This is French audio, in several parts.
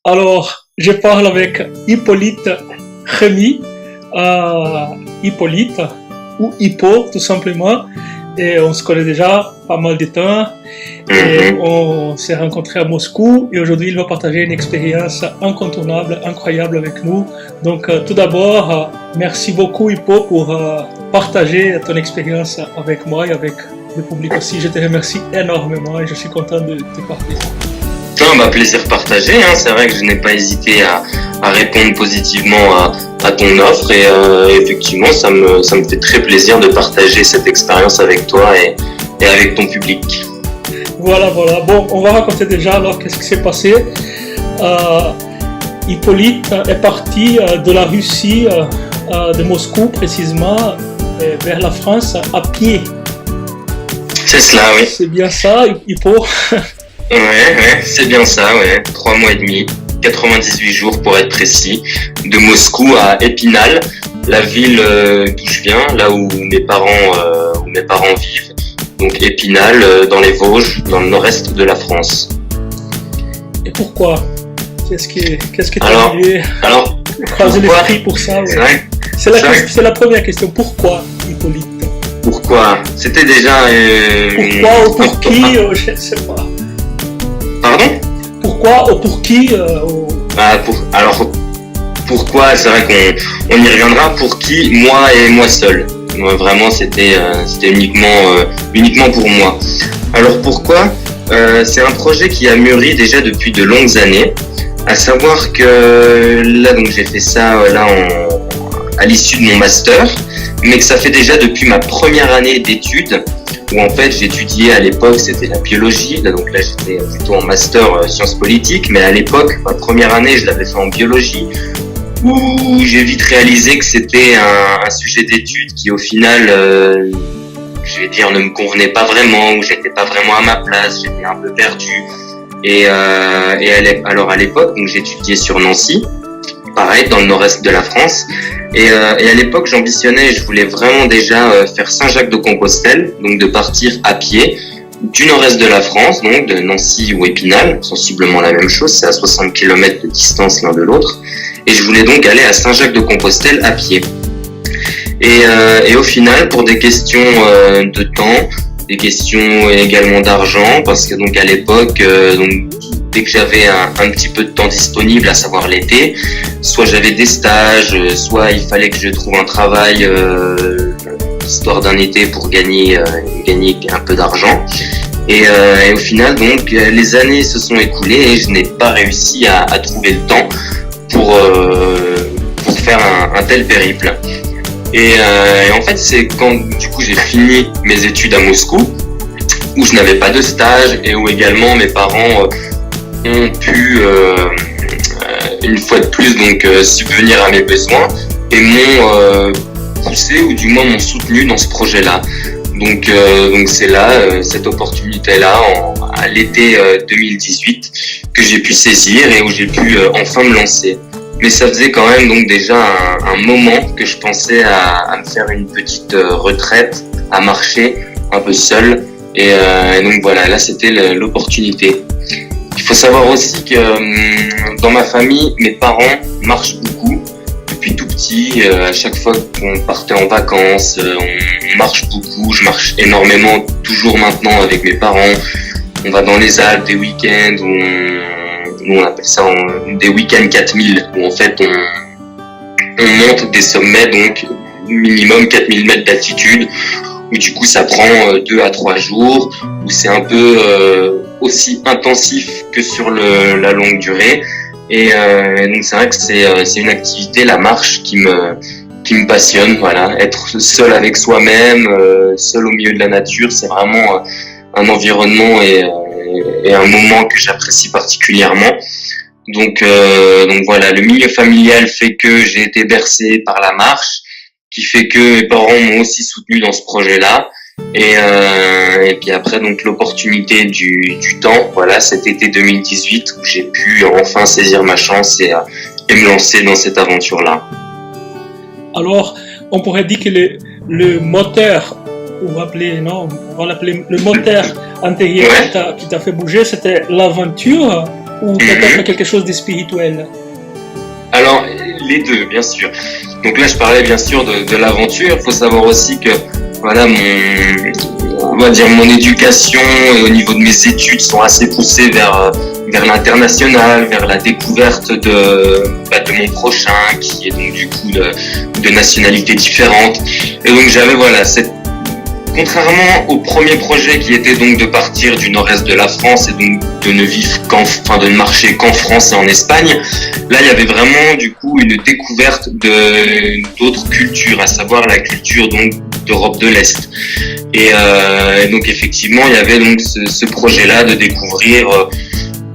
Alors, je parle avec Hippolyte Rémy, Hippolyte, ou Hippo, tout simplement. Et on se connaît déjà pas mal de temps. Et on s'est rencontrés à Moscou. Et aujourd'hui, il va partager une expérience incontournable, incroyable avec nous. Donc, tout d'abord, merci beaucoup, Hippo, pour partager ton expérience avec moi et avec le public aussi. Je te remercie énormément et je suis content de te parler. Plaisir partagé, hein. C'est vrai que je n'ai pas hésité à répondre positivement à ton offre et effectivement ça me fait très plaisir de partager cette expérience avec toi et avec ton public. Voilà. Bon, on va raconter déjà alors qu'est-ce qui s'est passé. Hippolyte est parti de la Russie, de Moscou précisément, vers la France à pied. C'est cela, oui. C'est bien ça, Hippo. Ouais, c'est bien ça, ouais. 3 mois et demi, 98 jours pour être précis, de Moscou à Épinal, la ville d'où je viens, là où mes parents vivent. Donc Épinal, dans les Vosges, dans le nord-est de la France. Et pourquoi? Qu'est-ce que tu as arrivé croiser l'esprit pour ça? Ouais. C'est la première question. Pourquoi, Hippolyte? Pourquoi? C'était déjà... Pourquoi ou pour qui? Je ne sais pas. Pardon? Pourquoi ou pour qui? Pourquoi? C'est vrai qu'on y reviendra. Pour qui? Moi et moi seul. Moi, vraiment, c'était uniquement pour moi. Alors pourquoi? C'est un projet qui a mûri déjà depuis de longues années. À savoir que là, donc j'ai fait ça à l'issue de mon master, mais que ça fait déjà depuis ma première année d'études, où en fait j'étudiais à l'époque, c'était la biologie, donc là j'étais plutôt en master sciences politiques, mais à l'époque, ma première année, je l'avais fait en biologie, où j'ai vite réalisé que c'était un sujet d'étude qui au final, je vais dire, ne me convenait pas vraiment, où j'étais pas vraiment à ma place, j'étais un peu perdu. Alors à l'époque, donc j'étudiais sur Nancy, pareil dans le nord-est de la France, et à l'époque j'ambitionnais, je voulais vraiment déjà faire Saint-Jacques-de-Compostelle, donc de partir à pied du nord-est de la France, donc de Nancy ou Épinal, sensiblement la même chose, c'est à 60 km de distance l'un de l'autre, et je voulais donc aller à Saint-Jacques-de-Compostelle à pied. Et au final, pour des questions de temps, des questions également d'argent, parce que donc à l'époque, dès que j'avais un petit peu de temps disponible, à savoir l'été, soit j'avais des stages, soit il fallait que je trouve un travail histoire d'un été pour gagner un peu d'argent. Et au final, donc les années se sont écoulées et je n'ai pas réussi à trouver le temps pour faire un tel périple. Et en fait, c'est quand du coup j'ai fini mes études à Moscou, où je n'avais pas de stage et où également mes parents ont pu une fois de plus donc subvenir à mes besoins et m'ont poussé ou du moins m'ont soutenu dans ce projet-là. Donc c'est là cette opportunité-là à l'été 2018 que j'ai pu saisir et où j'ai pu enfin me lancer. Mais ça faisait quand même donc déjà un moment que je pensais à me faire une petite retraite, à marcher un peu seul. Et donc voilà, là c'était l'opportunité. Il faut savoir aussi que dans ma famille, mes parents marchent beaucoup. Depuis tout petit, à chaque fois qu'on partait en vacances, on marche beaucoup. Je marche énormément, toujours maintenant avec mes parents. On va dans les Alpes des week-ends, nous on appelle ça des week-ends 4000, où en fait on monte des sommets, donc minimum 4000 mètres d'altitude, où du coup ça prend 2 à 3 jours, où c'est un peu aussi intensif que sur la longue durée. Et donc c'est vrai que c'est une activité, la marche, qui me passionne, voilà. Être seul avec soi-même, seul au milieu de la nature, c'est vraiment un environnement et un moment que j'apprécie particulièrement. Donc voilà, le milieu familial fait que j'ai été bercé par la marche, qui fait que mes parents m'ont aussi soutenu dans ce projet-là. Et puis après, donc l'opportunité du temps, voilà, cet été 2018 où j'ai pu enfin saisir ma chance et me lancer dans cette aventure-là. Alors, on pourrait dire que le moteur, on va l'appeler le moteur intérieur qui t'a fait bouger, c'était l'aventure ou peut-être quelque chose de spirituel? Alors, les deux, bien sûr. Donc là, je parlais bien sûr de l'aventure. Il faut savoir aussi que, voilà, on va dire mon éducation et au niveau de mes études sont assez poussées vers l'international, vers la découverte de mon prochain, qui est donc du coup de nationalités différentes. Et donc j'avais, voilà, contrairement au premier projet qui était donc de partir du nord-est de la France et donc de ne marcher qu'en France et en Espagne, là il y avait vraiment du coup une découverte d'autres cultures, à savoir la culture donc d'Europe de l'Est. Et donc effectivement il y avait donc ce projet-là de découvrir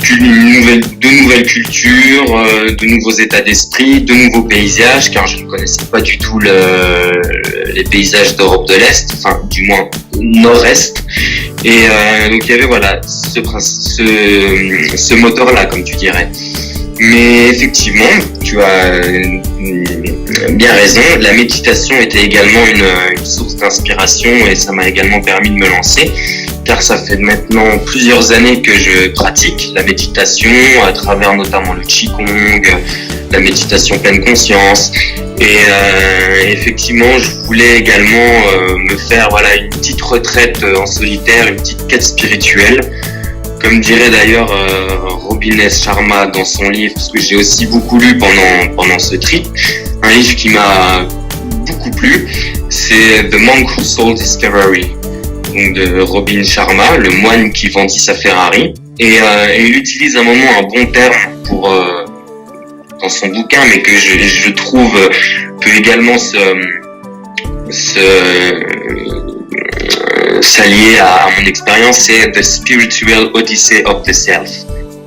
de nouvelles cultures, de nouveaux états d'esprit, de nouveaux paysages, car je ne connaissais pas du tout les paysages d'Europe de l'Est, enfin du moins nord-est. Et donc il y avait voilà ce moteur-là, comme tu dirais. Mais effectivement, tu as bien raison, la méditation était également une source d'inspiration et ça m'a également permis de me lancer, car ça fait maintenant plusieurs années que je pratique la méditation à travers notamment le Qigong, la méditation pleine conscience. Et effectivement, je voulais également me faire voilà une petite retraite en solitaire, une petite quête spirituelle. Comme dirait d'ailleurs Robin S. Sharma dans son livre, parce que j'ai aussi beaucoup lu pendant ce trip, un livre qui m'a beaucoup plu, c'est The Monk Who Sold His Ferrari, donc de Robin Sharma, le moine qui vendit sa Ferrari. Et il utilise un bon terme pour dans son bouquin, mais que je trouve peut également s'allier à mon expérience, c'est The Spiritual Odyssey of the Self.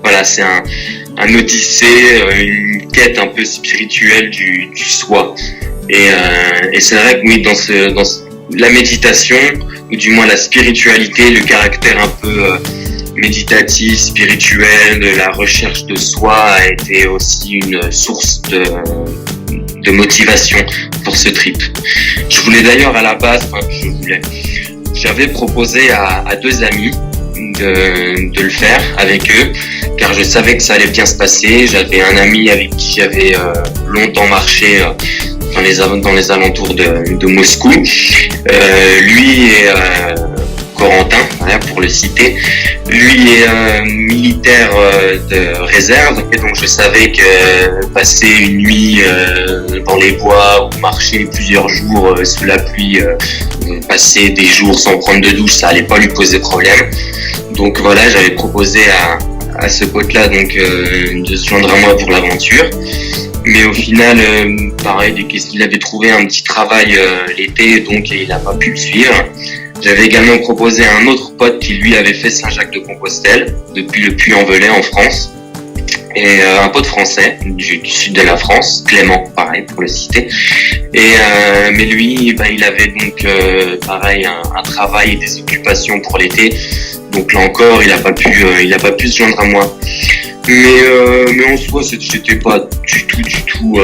Voilà, c'est un odyssée, une quête un peu spirituelle du soi. Et c'est vrai que oui, dans la méditation, ou du moins la spiritualité, le caractère un peu méditatif, spirituel, de la recherche de soi a été aussi une source de motivation pour ce trip. Je voulais d'ailleurs à la base, j'avais proposé à deux amis de le faire avec eux, car je savais que ça allait bien se passer. J'avais un ami avec qui j'avais longtemps marché dans les alentours de Moscou. Lui est Corentin, voilà, pour le citer. Lui est militaire de réserve, et donc je savais que passer une nuit dans les bois ou marcher plusieurs jours sous la pluie, passer des jours sans prendre de douche, ça allait pas lui poser problème. Donc voilà, j'avais proposé à ce pote-là donc de se joindre à moi pour l'aventure. Mais au final, pareil, il avait trouvé un petit travail l'été, donc il n'a pas pu le suivre. J'avais également proposé à un autre pote qui lui avait fait Saint-Jacques-de-Compostelle, depuis le Puy-en-Velay en France. Et un pote français du sud de la France, Clément, pareil pour le citer. Et mais lui, il avait donc pareil un travail et des occupations pour l'été. Donc là encore, il a pas pu se joindre à moi. Mais en soi, j'étais pas du tout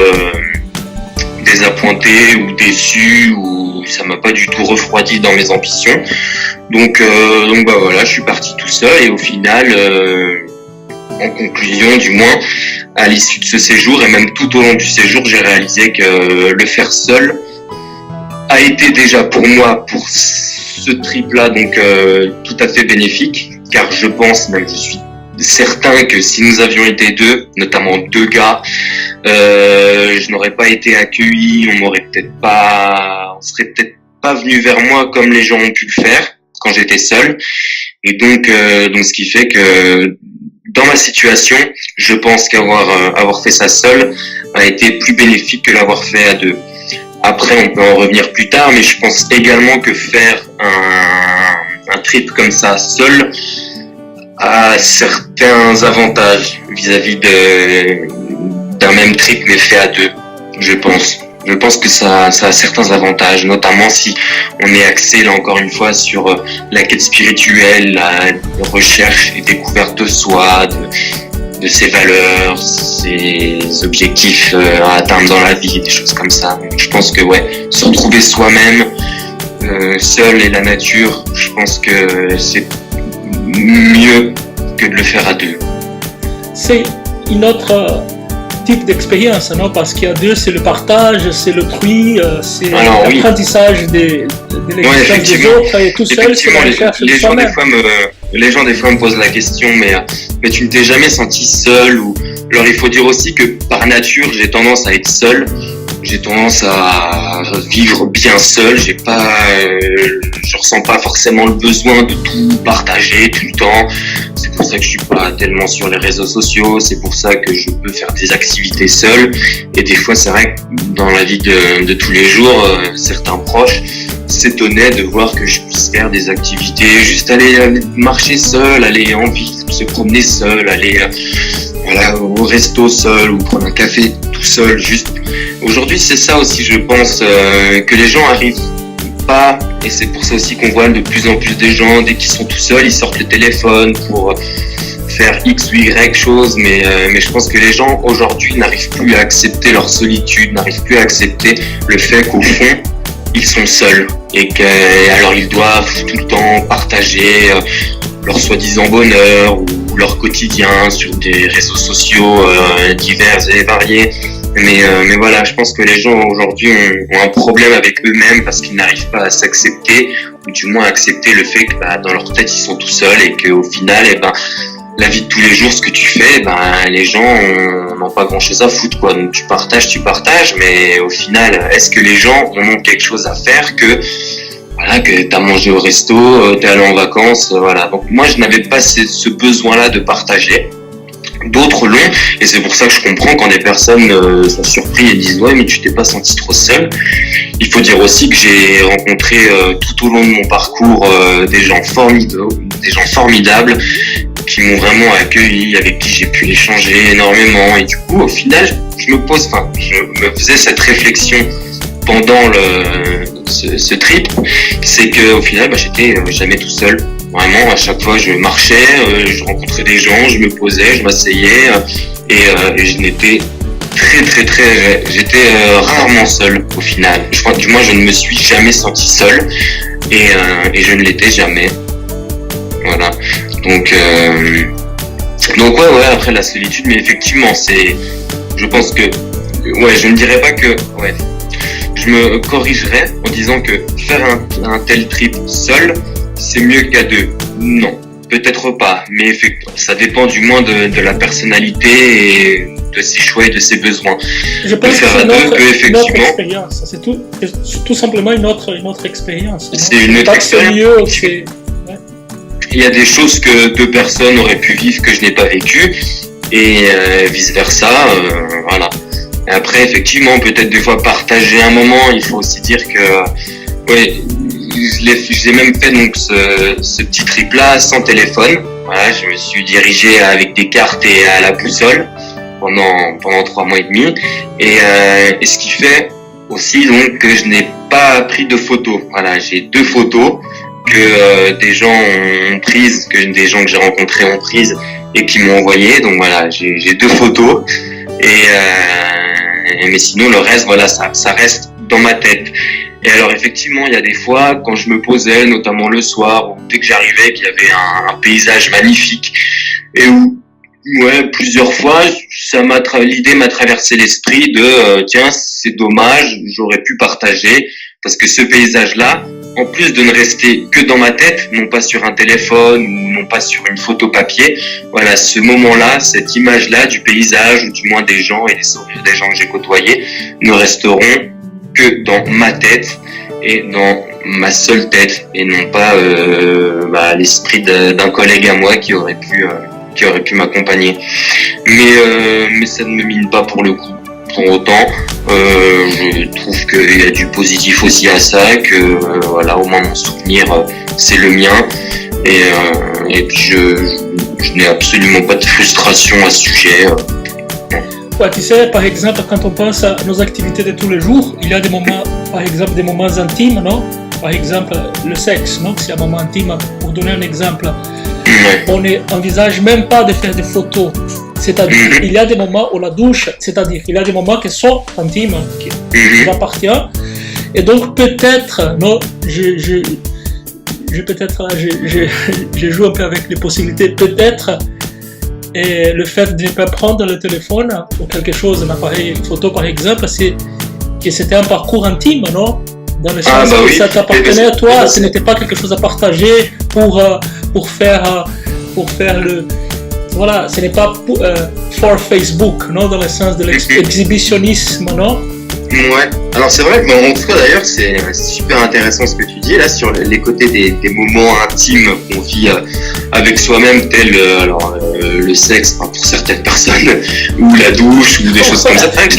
désappointé ou déçu, ou ça m'a pas du tout refroidi dans mes ambitions. Donc voilà, je suis parti tout seul et au final, en conclusion du moins, à l'issue de ce séjour et même tout au long du séjour, j'ai réalisé que le faire seul a été déjà pour moi, pour ce trip-là, donc tout à fait bénéfique, car je pense, même je suis certain que si nous avions été deux, notamment deux gars, je n'aurais pas été accueilli, on serait peut-être pas venu vers moi comme les gens ont pu le faire quand j'étais seul. Et donc ce qui fait que dans ma situation, je pense qu'avoir fait ça seul a été plus bénéfique que l'avoir fait à deux. Après, on peut en revenir plus tard, mais je pense également que faire un trip comme ça seul a certains avantages vis-à-vis d'un même trip mais fait à deux, je pense. Je pense que ça a certains avantages, notamment si on est axé, là encore une fois, sur la quête spirituelle, la recherche et découverte de soi, de ses valeurs, ses objectifs à atteindre dans la vie, des choses comme ça. Donc, je pense que se retrouver soi-même, seul et la nature, je pense que c'est mieux que de le faire à deux. c'est une autre type d'expérience, non? Parce qu'il y a deux, c'est le partage, c'est l'autrui, c'est l'apprentissage de l'existence des autres, et tout seul, c'est la recherche de soi-même. Les gens des fois me posent la question, mais tu ne t'es jamais senti seul ou... Alors il faut dire aussi que par nature, j'ai tendance à être seul. J'ai tendance à vivre bien seul. Je ressens pas forcément le besoin de tout partager tout le temps. C'est pour ça que je suis pas tellement sur les réseaux sociaux. C'est pour ça que je peux faire des activités seul. Et des fois, c'est vrai que dans la vie de tous les jours, certains proches s'étonnaient de voir que je puisse faire des activités, juste aller marcher seul, aller en ville, se promener seul, aller au resto seul ou prendre un café tout seul. Juste aujourd'hui, c'est ça aussi, je pense, que les gens arrivent pas, et c'est pour ça aussi qu'on voit de plus en plus de gens, dès qu'ils sont tout seuls, ils sortent le téléphone pour faire X ou Y chose, mais je pense que les gens aujourd'hui n'arrivent plus à accepter leur solitude, n'arrivent plus à accepter le fait qu'au fond, ils sont seuls et alors ils doivent tout le temps partager leur soi-disant bonheur ou leur quotidien sur des réseaux sociaux divers et variés. Mais voilà, je pense que les gens aujourd'hui ont un problème avec eux-mêmes parce qu'ils n'arrivent pas à s'accepter, ou du moins à accepter le fait que dans leur tête ils sont tout seuls et qu'au final, la vie de tous les jours, ce que tu fais, les gens n'ont pas grand-chose à foutre, quoi. Donc tu partages, mais au final, est-ce que les gens en ont quelque chose à faire que t'as mangé au resto, t'es allé en vacances, voilà. Donc moi, je n'avais pas ce besoin-là de partager. D'autres l'ont, et c'est pour ça que je comprends quand des personnes sont surpris et disent ouais, mais tu t'es pas senti trop seul. Il faut dire aussi que j'ai rencontré tout au long de mon parcours des gens formidables qui m'ont vraiment accueilli, avec qui j'ai pu échanger énormément, et du coup au final je me faisais cette réflexion pendant ce trip, c'est que au final j'étais jamais tout seul. Vraiment, à chaque fois, je marchais, je rencontrais des gens, je me posais, je m'asseyais, et je n'étais j'étais rarement seul au final. Du moins, je ne me suis jamais senti seul, et je ne l'étais jamais. Voilà. Donc ouais, après la solitude, mais effectivement, je pense que, je ne dirais pas que, je me corrigerais en disant que faire un tel trip seul, c'est mieux qu'à deux. Non, peut-être pas, mais effectivement, ça dépend du moins de la personnalité et de ses choix et de ses besoins. Je pense que c'est une autre expérience. C'est tout simplement une autre expérience. C'est une autre expérience. Il y a des choses que deux personnes auraient pu vivre que je n'ai pas vécues, et vice versa, voilà. Et après, effectivement, peut-être des fois partager un moment. Il faut aussi dire que, j'ai même fait donc ce petit trip là sans téléphone. Voilà, je me suis dirigé avec des cartes et à la boussole pendant 3 mois et demi, et ce qui fait aussi donc que je n'ai pas pris de photos. Voilà, j'ai 2 photos que des gens ont prises, que des gens que j'ai rencontrés ont prises et qui m'ont envoyé. Donc voilà, j'ai 2 photos, mais sinon le reste, voilà, ça reste dans ma tête. Et alors effectivement, il y a des fois quand je me posais, notamment le soir, ou dès que j'arrivais, qu'il y avait un paysage magnifique, et où plusieurs fois, l'idée m'a traversé l'esprit de tiens, c'est dommage, j'aurais pu partager, parce que ce paysage-là, en plus de ne rester que dans ma tête, non pas sur un téléphone ou non pas sur une photo papier, voilà, ce moment-là, cette image-là du paysage, ou du moins des gens et des sourires des gens que j'ai côtoyés, ne resteront que dans ma tête et dans ma seule tête, et non pas l'esprit d'un collègue à moi qui aurait pu m'accompagner. Mais ça ne me mine pas pour le coup. Pour autant, je trouve qu'il y a du positif aussi à ça, que au moins mon souvenir, c'est le mien, et puis je n'ai absolument pas de frustration à ce sujet. Tu sais, par exemple, quand on pense à nos activités de tous les jours, il y a des moments, par exemple, des moments intimes, non? Par exemple, le sexe, non? C'est un moment intime. Pour donner un exemple, on n'envisage même pas de faire des photos. C'est-à-dire, il y a des moments où la douche, c'est-à-dire, il y a des moments qui sont intimes, qui nous appartiennent. Et donc, peut-être, non, je joue un peu avec les possibilités. Peut-être Et le fait de ne pas prendre le téléphone ou quelque chose, un appareil photo par exemple, c'est que c'était un parcours intime, non? Dans le sens que ça t'appartenait à toi, ce n'était pas quelque chose à partager pour faire le... Voilà, ce n'est pas for Facebook, non? Dans le sens de l'exhibitionnisme, non? Ouais, alors c'est vrai que en tout cas d'ailleurs c'est super intéressant ce que tu dis là sur les côtés des moments intimes qu'on vit avec soi-même, tel le sexe pour certaines personnes, ou la douche, ou des choses comme ça. C'est vrai que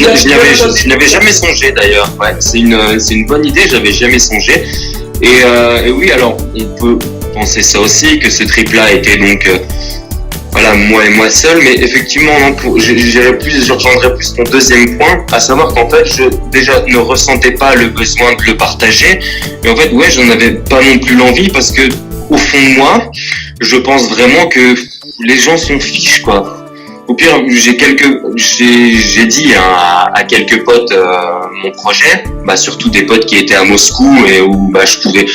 je n'avais jamais songé d'ailleurs, ouais, c'est une bonne idée, j'avais jamais songé. Et oui, alors on peut penser ça aussi, que ce trip-là était donc... voilà, moi et moi seul, mais effectivement, je rejoindrais plus ton deuxième point, à savoir qu'en fait, je déjà ne ressentais pas le besoin de le partager, et en fait, ouais, j'en avais pas non plus l'envie, parce que, au fond de moi, je pense vraiment que les gens s'en fichent, quoi. Au pire, j'ai dit à quelques potes mon projet, surtout des potes qui étaient à Moscou et où je pouvais,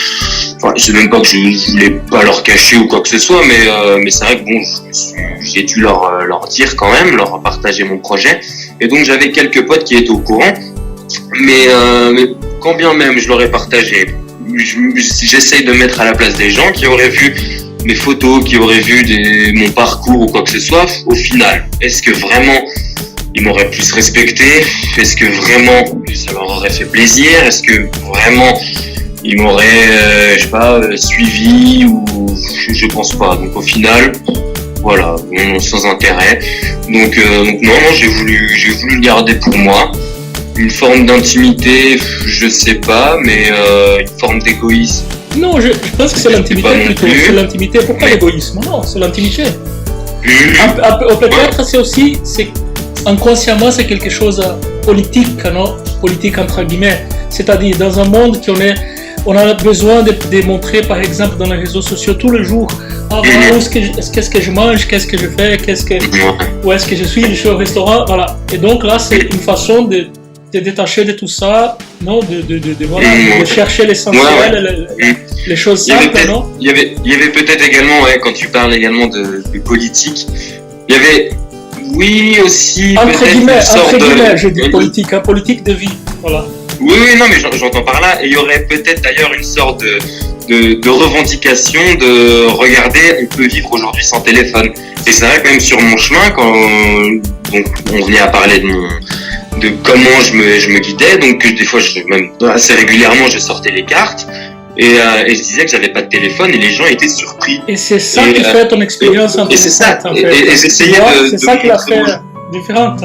enfin, je sais même pas que je voulais pas leur cacher ou quoi que ce soit, mais c'est vrai que bon, j'ai dû leur dire quand même, leur partager mon projet, et donc j'avais quelques potes qui étaient au courant, mais quand bien même je leur ai partagé, j'essaye de mettre à la place des gens qui auraient vu mes photos, qui auraient vu mon parcours ou quoi que ce soit. Au final, est-ce que vraiment ils m'auraient plus respecté? Est-ce que vraiment ça leur aurait fait plaisir? Est-ce que vraiment ils m'auraient, je sais pas, suivi? Ou je pense pas. Donc au final, voilà, sans intérêt. Donc non, j'ai voulu le garder pour moi. Une forme d'intimité, je sais pas, mais une forme d'égoïsme. Non, je pense que c'est l'intimité plutôt. C'est l'intimité. Pourquoi l'égoïsme? Non, c'est l'intimité. Peut-être c'est aussi, inconsciemment, c'est quelque chose politique, non? Politique entre guillemets. C'est-à-dire, dans un monde on a besoin de montrer, par exemple, dans les réseaux sociaux tous les jours, voilà, qu'est-ce que je mange, qu'est-ce que je fais, où est-ce que je suis au restaurant, voilà. Et donc là, c'est une façon de détacher de tout ça, non, de chercher l'essentiel, les choses simples, non? Il y avait peut-être également, ouais, quand tu parles également de politique, il y avait, oui, aussi entre guillemets, je dis politique, politique de vie, voilà. Oui, non, mais j'entends par là, et il y aurait peut-être d'ailleurs une sorte de revendication de regarder, on peut vivre aujourd'hui sans téléphone. Et c'est vrai que même sur mon chemin, quand donc on venait à parler de comment je me guidais, donc des fois même assez régulièrement je sortais les cartes et je disais que j'avais pas de téléphone et les gens étaient surpris. Et c'est ça qui fait ton expérience intéressante. Et j'essayais c'est ça qui l'a fait différente.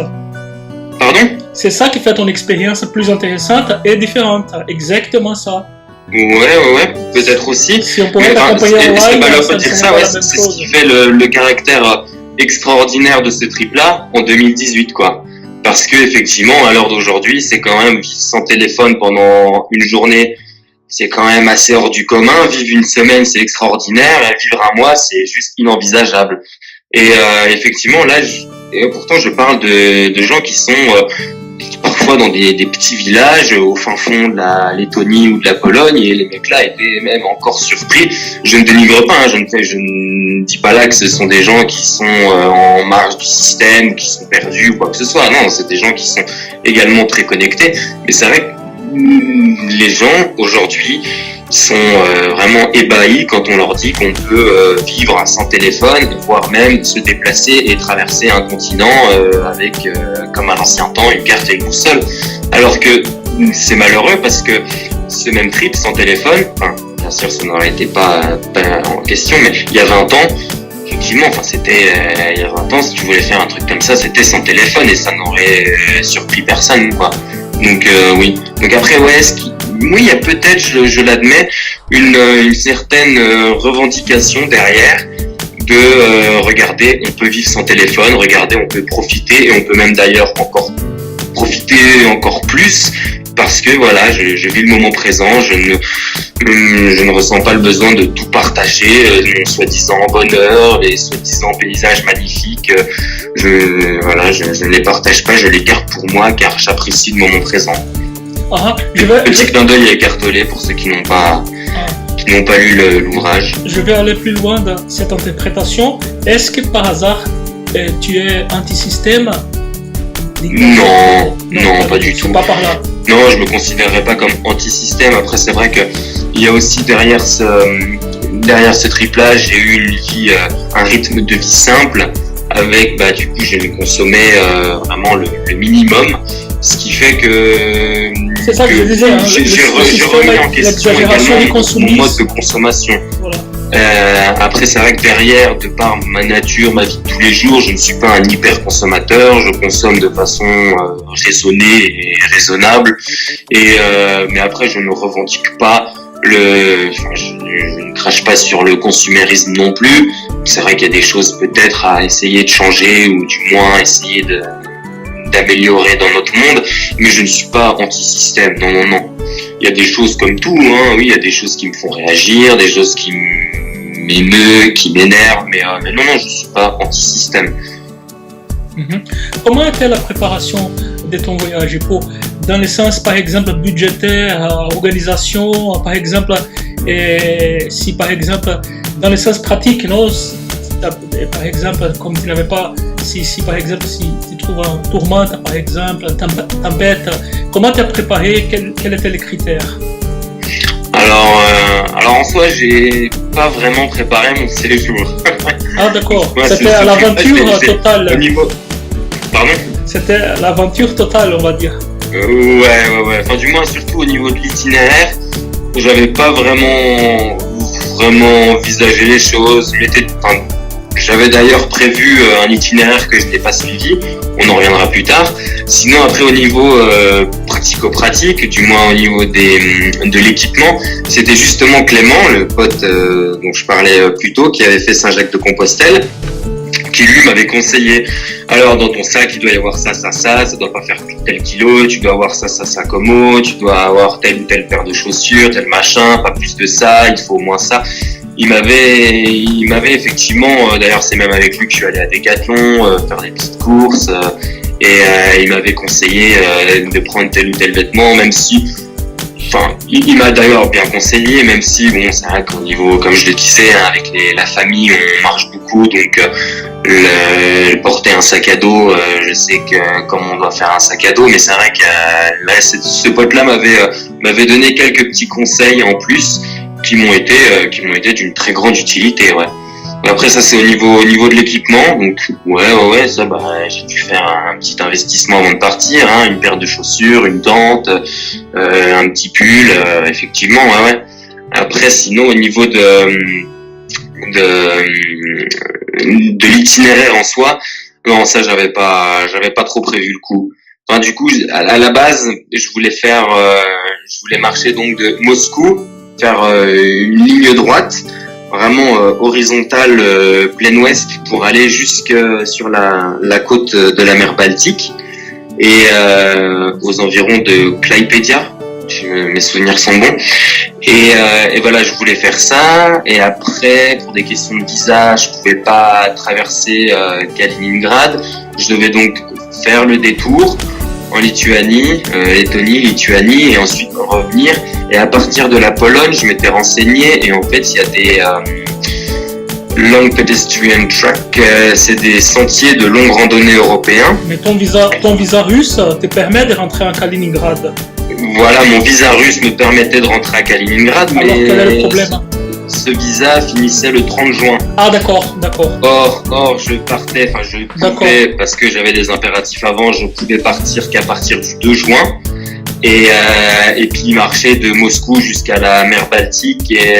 Pardon? C'est ça qui fait ton expérience plus intéressante et différente. Exactement ça. Ouais, peut-être aussi. Si on pourrait t'accompagner en live, c'est ce qui fait le caractère extraordinaire de ce trip-là en 2018, quoi. Parce que effectivement, à l'heure d'aujourd'hui, c'est quand même vivre sans téléphone pendant une journée, c'est quand même assez hors du commun. Vivre une semaine, c'est extraordinaire. Et vivre un mois, c'est juste inenvisageable. Et effectivement, là, et pourtant, je parle de gens qui sont parfois dans des petits villages au fin fond de la Lettonie ou de la Pologne, et les mecs-là étaient même encore surpris. Je ne dénigre pas, je ne dis pas là que ce sont des gens qui sont en marge du système, qui sont perdus ou quoi que ce soit. Non, c'est des gens qui sont également très connectés. Mais c'est vrai que les gens aujourd'hui sont vraiment ébahis quand on leur dit qu'on peut vivre sans téléphone, voire même se déplacer et traverser un continent avec, comme à l'ancien temps, une carte et une boussole. Alors que c'est malheureux parce que ce même trip sans téléphone, bien sûr ça n'aurait été pas en question, mais il y a 20 ans, effectivement, il y a 20 ans, si tu voulais faire un truc comme ça, c'était sans téléphone et ça n'aurait surpris personne, quoi. Donc oui. Donc après, ouais, oui, il y a peut-être, je l'admets, une certaine revendication derrière de regarder, on peut vivre sans téléphone, regardez, on peut profiter, et on peut même d'ailleurs profiter encore plus, parce que voilà, je vis le moment présent, je ne ressens pas le besoin de tout partager, mon soi-disant bonheur, les soi-disant paysages magnifiques, je ne les partage pas, je les garde pour moi, car j'apprécie le moment présent. Petit clin d'œil à Écartelé pour ceux qui n'ont pas lu l'ouvrage. Je vais aller plus loin dans cette interprétation. Est-ce que par hasard, tu es anti-système? Non, pas du tout. Pas par là. Non, je me considérerais pas comme anti-système. Après, c'est vrai que il y a aussi derrière ce triplage, j'ai eu une vie, un rythme de vie simple. Avec, du coup, j'ai consommé vraiment le minimum, ce qui fait que c'est ça que je disais, j'ai remis en question également mon mode de consommation. Voilà. Après, c'est vrai que derrière, de par ma nature, ma vie de tous les jours, je ne suis pas un hyper consommateur. Je consomme de façon raisonnée et raisonnable. Mais après, je ne revendique pas je ne crache pas sur le consumérisme non plus. C'est vrai qu'il y a des choses peut-être à essayer de changer ou du moins essayer d'améliorer dans notre monde, mais je ne suis pas anti-système. Non. Il y a des choses comme tout, hein. Oui, il y a des choses qui me font réagir, des choses qui m'émeuvent, qui m'énervent, mais non, je ne suis pas anti-système. Comment était la préparation de ton voyage dans le sens, par exemple, budgétaire, organisation, par exemple, si par exemple, dans le sens pratique, non, par exemple, comme tu n'avais pas, si par exemple, si tu trouves un tourmente, par exemple, tempête, comment tu as préparé, quels étaient les critères? Alors en soi, j'ai pas vraiment préparé mon séjour. Ah d'accord, c'était à l'aventure totale. Pardon? C'était l'aventure totale, on va dire. Ouais. Enfin, du moins, surtout au niveau de l'itinéraire, j'avais pas vraiment envisagé les choses. J'avais d'ailleurs prévu un itinéraire que je n'ai pas suivi. On en reviendra plus tard. Sinon, après, au niveau pratico-pratique, du moins au niveau de l'équipement, c'était justement Clément, le pote dont je parlais plus tôt, qui avait fait Saint-Jacques-de-Compostelle, qui lui m'avait conseillé, alors dans ton sac il doit y avoir ça doit pas faire plus de tel kilo, tu dois avoir ça comme eau, tu dois avoir telle ou telle paire de chaussures, tel machin, pas plus de ça, il faut au moins ça. Il m'avait effectivement, d'ailleurs c'est même avec lui que je suis allé à Decathlon faire des petites courses, et il m'avait conseillé de prendre tel ou tel vêtement, même si il m'a d'ailleurs bien conseillé, même si bon, c'est vrai qu'au niveau, comme je le disais, hein, avec la famille, on marche beaucoup, donc porter un sac à dos, je sais que comment on doit faire un sac à dos, mais c'est vrai que ce pote-là m'avait donné quelques petits conseils en plus qui m'ont été d'une très grande utilité, ouais. Après ça c'est au niveau de l'équipement, donc ouais ça j'ai dû faire un petit investissement avant de partir, hein, une paire de chaussures, une tente, un petit pull, effectivement ouais. Après sinon au niveau de l'itinéraire en soi, non ça j'avais pas trop prévu le coup. Enfin du coup à la base je voulais marcher donc de Moscou, faire une ligne droite vraiment horizontale plein ouest pour aller jusque sur la côte de la mer Baltique et aux environs de Klaipėda, mes souvenirs sont bons, et voilà je voulais faire ça, et après pour des questions de visa je pouvais pas traverser Kaliningrad, je devais donc faire le détour en Lettonie, et ensuite revenir. Et à partir de la Pologne, je m'étais renseigné, et en fait, il y a des long pedestrian track, c'est des sentiers de longue randonnée européens. Mais ton visa russe te permet de rentrer en Kaliningrad. Voilà, mon visa russe me permettait de rentrer à Kaliningrad, alors, mais quel est le problème? Ce visa finissait le 30 juin. Ah d'accord. Or je pouvais, parce que j'avais des impératifs avant, je pouvais partir qu'à partir du 2 juin. Et puis marcher de Moscou jusqu'à la mer Baltique et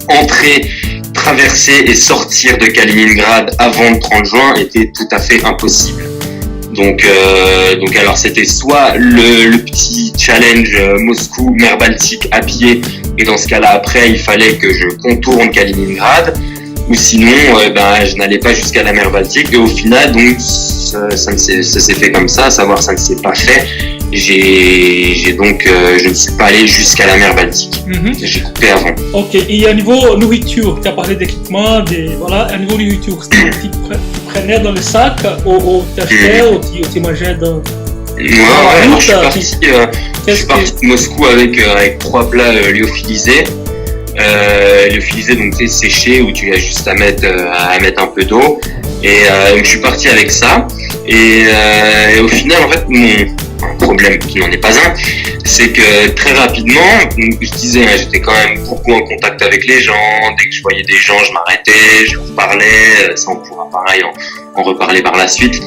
entrer, traverser et sortir de Kaliningrad avant le 30 juin était tout à fait impossible. Donc alors c'était soit le petit challenge Moscou, mer Baltique à pied, et dans ce cas-là après il fallait que je contourne Kaliningrad, ou sinon je n'allais pas jusqu'à la mer Baltique, et au final donc ça s'est fait comme ça, à savoir ça ne s'est pas fait. Je ne suis pas allé jusqu'à la mer Baltique. J'ai coupé avant. Ok, et à niveau nourriture, tu as parlé d'équipement, à niveau nourriture, tu prenais dans le sac, ou tu achetais, ou tu mangeais dans... Alors je suis parti de Moscou avec 3 plats lyophilisés. Lyophilisés, donc c'est séché, où tu as juste à mettre un peu d'eau. Donc je suis parti avec ça. Et au final, en fait, un problème qui n'en est pas un, c'est que très rapidement, donc je disais, j'étais quand même beaucoup en contact avec les gens. Dès que je voyais des gens, je m'arrêtais, je leur parlais. Ça, on pourra pareil en reparler par la suite.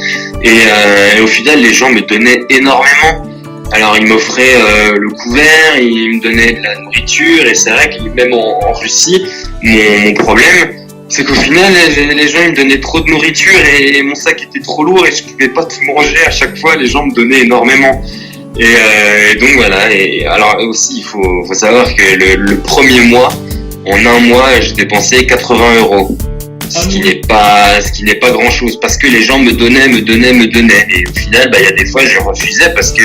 Et au final, les gens me donnaient énormément. Alors ils m'offraient le couvert, ils me donnaient de la nourriture, et c'est vrai que même en Russie, mon problème, c'est qu'au final, les gens ils me donnaient trop de nourriture et mon sac était trop lourd et je pouvais pas tout manger. À chaque fois, les gens me donnaient énormément. Et donc voilà. Et alors aussi, il faut savoir que le premier mois, en un mois, j'ai dépensé 80 €. Ce qui n'est pas grand chose, parce que les gens me donnaient. Et au final, il y a des fois, je refusais parce que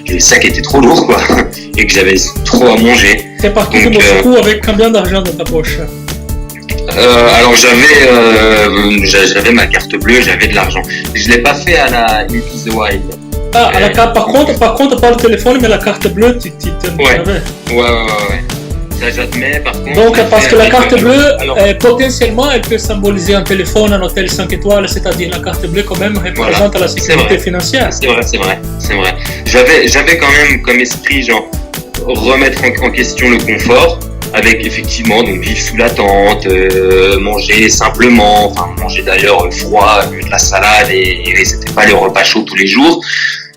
le sac était trop lourd, quoi. Et que j'avais trop à manger. T'es parti de Moscou avec combien d'argent dans ta poche? Alors j'avais ma carte bleue, j'avais de l'argent. Je l'ai pas fait à la Into the Wild. Ah, à la carte, par contre, pas le téléphone, mais la carte bleue, tu ouais. Ça j'admets, par contre. Donc, parce que la carte bleue, potentiellement, elle peut symboliser un téléphone, un hôtel 5 étoiles, c'est-à-dire la carte bleue quand même représente la sécurité financière. C'est vrai. J'avais quand même comme esprit, genre, remettre en question le confort, avec effectivement, donc vivre sous la tente, manger simplement, manger d'ailleurs froid, de la salade, et c'était pas les repas chauds tous les jours.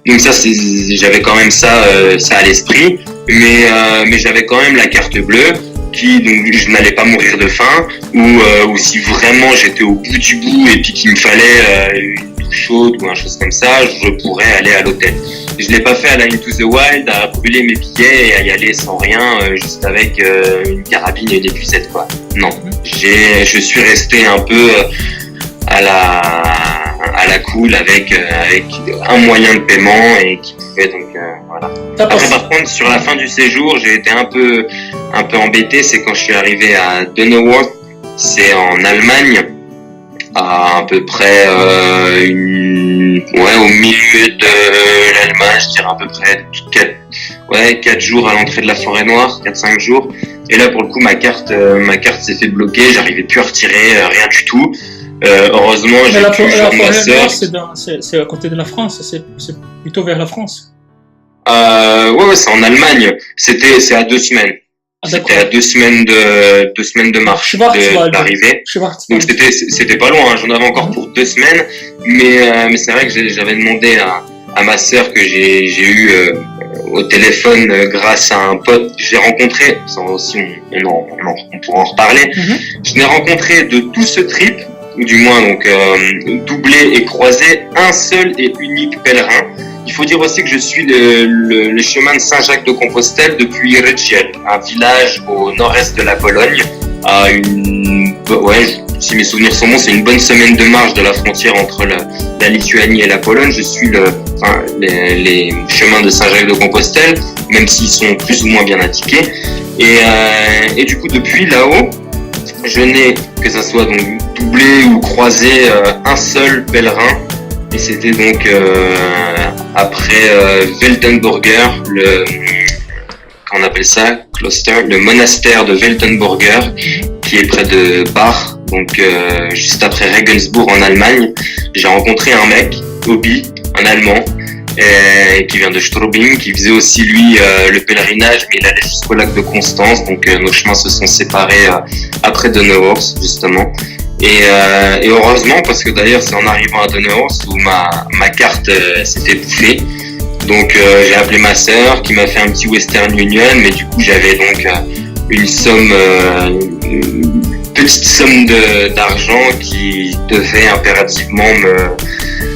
Donc ça, j'avais quand même ça à l'esprit, mais j'avais quand même la carte bleue, donc je n'allais pas mourir de faim, ou si vraiment j'étais au bout du bout et puis qu'il me fallait une douche chaude ou un chose comme ça, je pourrais aller à l'hôtel. Je l'ai pas fait à la Into the Wild, à brûler mes billets et à y aller sans rien, juste avec une carabine et une épuisette, quoi. Non, je suis resté un peu à la cool avec un moyen de paiement et qui pouvait donc voilà. Après, par contre, sur la fin du séjour, j'ai été un peu embêté, c'est quand je suis arrivé à Donauwörth, c'est en Allemagne, à peu près au milieu de l'Allemagne, je dirais à peu près 4 jours à l'entrée de la forêt noire, 4-5 jours. Et là, pour le coup, ma carte s'est fait bloquer, j'arrivais plus à retirer rien du tout. Heureusement, j'ai pu joindre ma sœur. C'est à côté de la France, c'est plutôt vers la France. Ouais, c'est en Allemagne. C'est à 2 semaines. C'était à 2 semaines de marche d'arrivée. Donc c'était pas loin, j'en avais encore pour 2 semaines, mais c'est vrai que j'avais demandé à ma sœur que j'ai eu au téléphone grâce à un pote que j'ai rencontré, ça aussi on pourra en reparler. Je n'ai rencontré de tout ce trip, ou du moins donc doublé et croisé, un seul et unique pèlerin. Il faut dire aussi que je suis le chemin de Saint-Jacques-de-Compostelle depuis Reciel, un village au nord-est de la Pologne, à si mes souvenirs sont bons, c'est une bonne semaine de marche de la frontière entre la Lituanie et la Pologne. Je suis les chemins de Saint-Jacques-de-Compostelle, même s'ils sont plus ou moins bien indiqués. Et du coup, depuis là-haut, je n'ai, que ça soit donc doublé ou croisé, un seul pèlerin. Et c'était donc après Weltenburger, qu'on appelle ça, le monastère de Weltenburger, qui est près de Bach, donc juste après Regensburg en Allemagne. J'ai rencontré un mec, Obi, un Allemand, qui vient de Straubing, qui faisait aussi lui le pèlerinage, mais il allait jusqu'au lac de Constance, donc nos chemins se sont séparés après Donauwörth, justement. Et heureusement, parce que d'ailleurs c'est en arrivant à Donauwörth où ma carte s'était bouffée. Donc j'ai appelé ma sœur qui m'a fait un petit Western Union, mais du coup j'avais donc une petite somme d'argent qui devait impérativement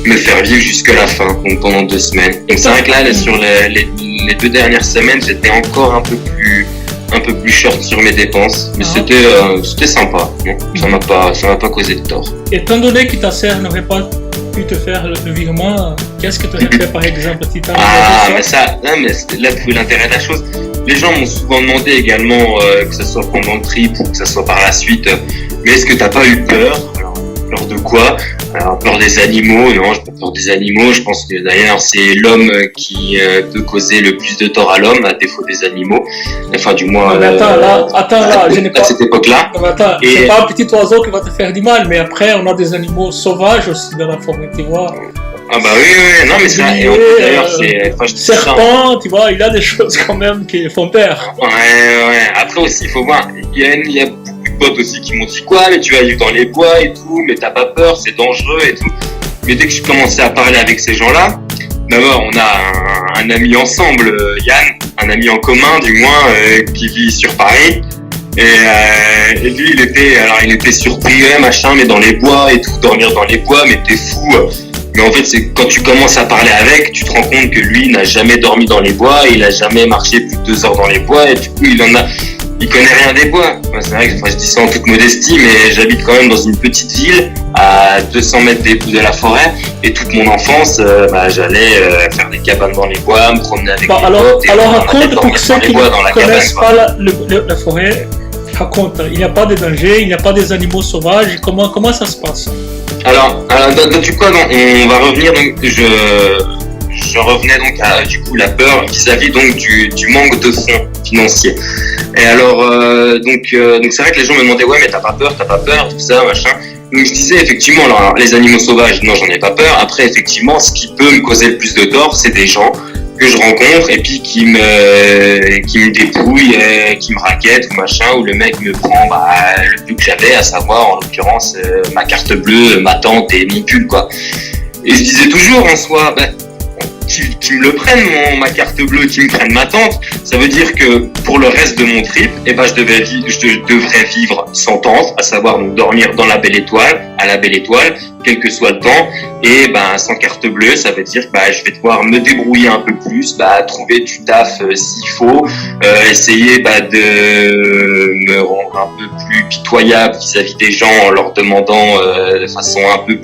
me faire vivre jusque la fin, donc pendant 2 semaines. Donc c'est vrai que là sur les 2 dernières semaines, j'étais encore un peu plus short sur mes dépenses, mais c'était sympa. Non, ça m'a pas causé de tort. Étant donné que ta sœur n'aurait pas pu te faire le virement, qu'est-ce que tu aurais fait par exemple, Titan? Mais là tout l'intérêt de la chose. Les gens m'ont souvent demandé également, que ce soit pendant le trip ou que ce soit par la suite, mais est-ce que t'as pas eu peur? Alors, Peur de quoi? Alors, peur des animaux, non, j'ai pas peur des animaux. Je pense que d'ailleurs, c'est l'homme qui peut causer le plus de tort à l'homme, à défaut des animaux. Enfin, du moins, mais attends, là, je n'ai pas... à cette époque-là. Non, mais attends, c'est pas un petit oiseau qui va te faire du mal, mais après, on a des animaux sauvages aussi dans la forêt, tu vois. Ah bah oui, non mais ça, d'ailleurs c'est... Enfin, serpent, tu vois, il y a des choses quand même qui font peur. Ouais, après aussi, il faut voir, il y a beaucoup de potes aussi qui m'ont dit quoi, mais tu vas vivre dans les bois et tout, mais t'as pas peur, c'est dangereux et tout. Mais dès que je commençais à parler avec ces gens-là, d'abord on a un ami ensemble, Yann, un ami en commun du moins, qui vit sur Paris. Et lui il était surpris, machin, mais dans les bois et tout, dormir dans les bois, mais t'es fou. Mais en fait, c'est quand tu commences à parler avec, tu te rends compte que lui n'a jamais dormi dans les bois, il a jamais marché plus de 2 heures dans les bois, et du coup, il connaît rien des bois. Enfin, c'est vrai que je dis ça en toute modestie, mais j'habite quand même dans une petite ville à 200 mètres de la forêt, et toute mon enfance, j'allais faire des cabanes dans les bois, me promener avec les potes. Alors raconte pour ceux qui ne connaissent pas la forêt, raconte, il n'y a pas de danger, il n'y a pas des animaux sauvages, comment ça se passe? Alors du coup, on va revenir, donc je revenais donc à du coup la peur vis-à-vis donc du manque de fonds financiers. Et alors donc c'est vrai que les gens me demandaient ouais mais t'as pas peur, tout ça machin. Donc je disais effectivement alors les animaux sauvages non j'en ai pas peur. Après effectivement ce qui peut me causer le plus de tort c'est des gens que je rencontre et puis qui me dépouille, qui me raquette ou machin, où le mec me prend le plus que j'avais, à savoir en l'occurrence ma carte bleue, ma tente et mon pull quoi. Et je disais toujours en soi, qui me le prennent ma carte bleue, qui me prennent ma tente, ça veut dire que pour le reste de mon trip, je devrais vivre sans tente, à savoir donc dormir dans la belle étoile, à la belle étoile, quel que soit le temps, et sans carte bleue, ça veut dire que je vais devoir me débrouiller un peu plus, trouver du taf s'il faut, essayer de me rendre un peu plus pitoyable vis-à-vis des gens en leur demandant de façon un peu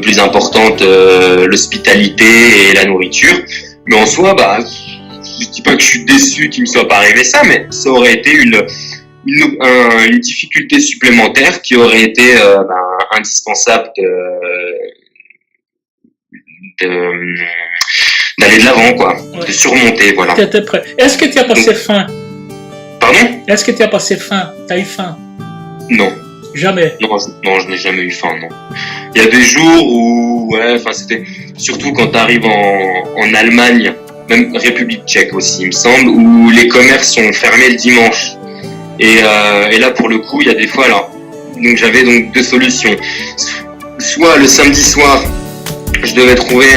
plus importante l'hospitalité et la nourriture. Mais en soi, je dis pas que je suis déçu qu'il me soit pas arrivé ça, mais ça aurait été une difficulté supplémentaire qui aurait été indispensable d'aller de l'avant, quoi, de surmonter, voilà. Tu étais prêt. Est-ce que tu as passé faim? Pardon? Est-ce que tu as passé faim? Tu as eu faim? Non. Jamais? Non, je n'ai jamais eu faim, non. Il y a des jours où, c'était surtout quand tu arrives en Allemagne, même République tchèque aussi, il me semble, où les commerces sont fermés le dimanche. Et là, pour le coup, il y a des fois, donc j'avais donc 2 solutions. Soit le samedi soir, je devais trouver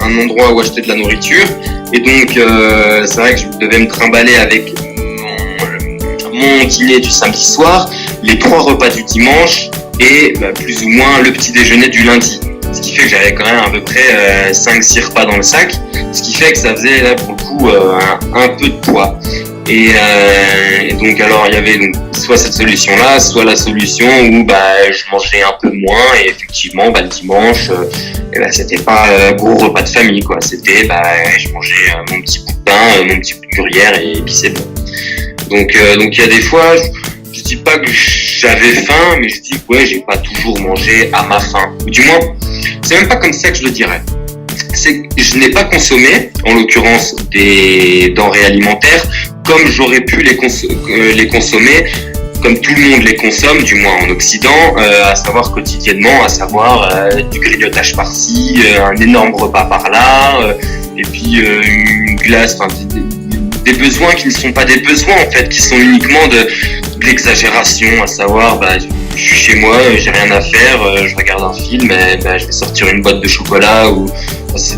un endroit où acheter de la nourriture, et donc c'est vrai que je devais me trimballer avec mon dîner du samedi soir, les 3 repas du dimanche, et plus ou moins le petit déjeuner du lundi. Ce qui fait que j'avais quand même à peu près 5-6 repas dans le sac, ce qui fait que ça faisait là pour le coup un peu de poids. Et donc alors il y avait donc soit cette solution là, soit la solution où je mangeais un peu moins, et effectivement le dimanche c'était pas gros repas de famille quoi, c'était je mangeais mon petit bout de pain, mon petit bout de gruyère, et puis c'est bon. Donc il y a des fois je dis pas que j'avais faim, mais je dis que j'ai pas toujours mangé à ma faim, ou du moins c'est même pas comme ça que je le dirais. C'est que je n'ai pas consommé, en l'occurrence des denrées alimentaires, comme j'aurais pu les consommer, comme tout le monde les consomme, du moins en Occident, à savoir quotidiennement, à savoir du grignotage par-ci, un énorme repas par-là, et puis une glace, des besoins qui ne sont pas des besoins en fait, qui sont uniquement de l'exagération, à savoir je suis chez moi, j'ai rien à faire, je regarde un film, et je vais sortir une boîte de chocolat, ou c'est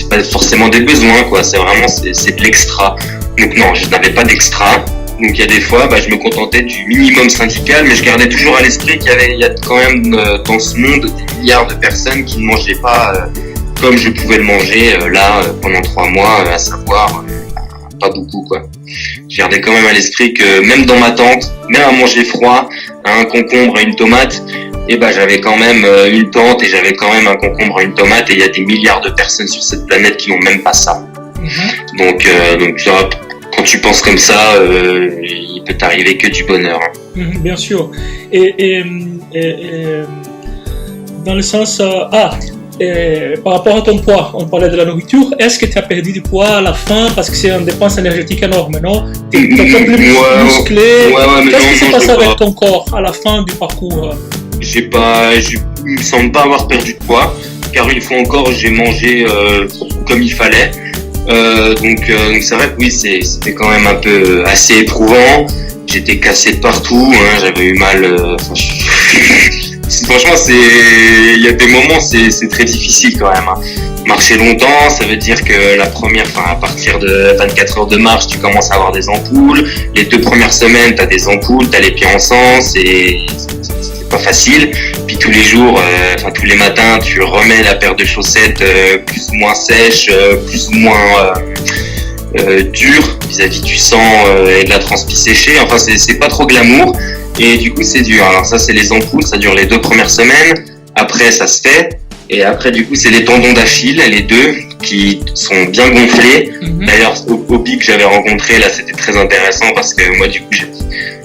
pas forcément des besoins quoi, c'est vraiment c'est de l'extra. Donc non, je n'avais pas d'extra. Donc il y a des fois, je me contentais du minimum syndical, mais je gardais toujours à l'esprit qu'il y a quand même dans ce monde des milliards de personnes qui ne mangeaient pas comme je pouvais le manger pendant 3 mois, à savoir pas beaucoup quoi. Je gardais quand même à l'esprit que même dans ma tente, même à manger froid, un concombre et une tomate, j'avais quand même une tente, et j'avais quand même un concombre et une tomate, et il y a des milliards de personnes sur cette planète qui n'ont même pas ça. Donc quand tu penses comme ça, il peut t'arriver que du bonheur. Hein. Bien sûr. Et dans le sens... par rapport à ton poids, on parlait de la nourriture, est-ce que tu as perdu du poids à la fin parce que c'est une dépense énergétique énorme, non? Tu es un peu plus musclé. Qu'est-ce qui s'est passé avec ton corps à la fin du parcours? Je me semble pas avoir perdu de poids, car une fois encore, j'ai mangé comme il fallait. Donc c'est vrai que oui, c'était quand même un peu assez éprouvant. J'étais cassé de partout, hein, j'avais eu mal. Franchement, il y a des moments, c'est très difficile quand même. Hein. Marcher longtemps, ça veut dire que à partir de 24 heures de marche, tu commences à avoir des ampoules. Les 2 premières semaines, t'as des ampoules, t'as les pieds en sang, c'est pas facile. Puis tous les jours, tous les matins, tu remets la paire de chaussettes plus ou moins sèche, plus ou moins dure vis-à-vis du sang et de la transpi séchée. Enfin, c'est pas trop glamour. Et du coup, c'est dur. Alors ça, c'est les ampoules, ça dure les 2 premières semaines. Après, ça se fait. Et après, du coup, c'est les tendons d'Achille, les 2, qui sont bien gonflés. D'ailleurs, au pic que j'avais rencontré, là, c'était très intéressant parce que moi, du coup,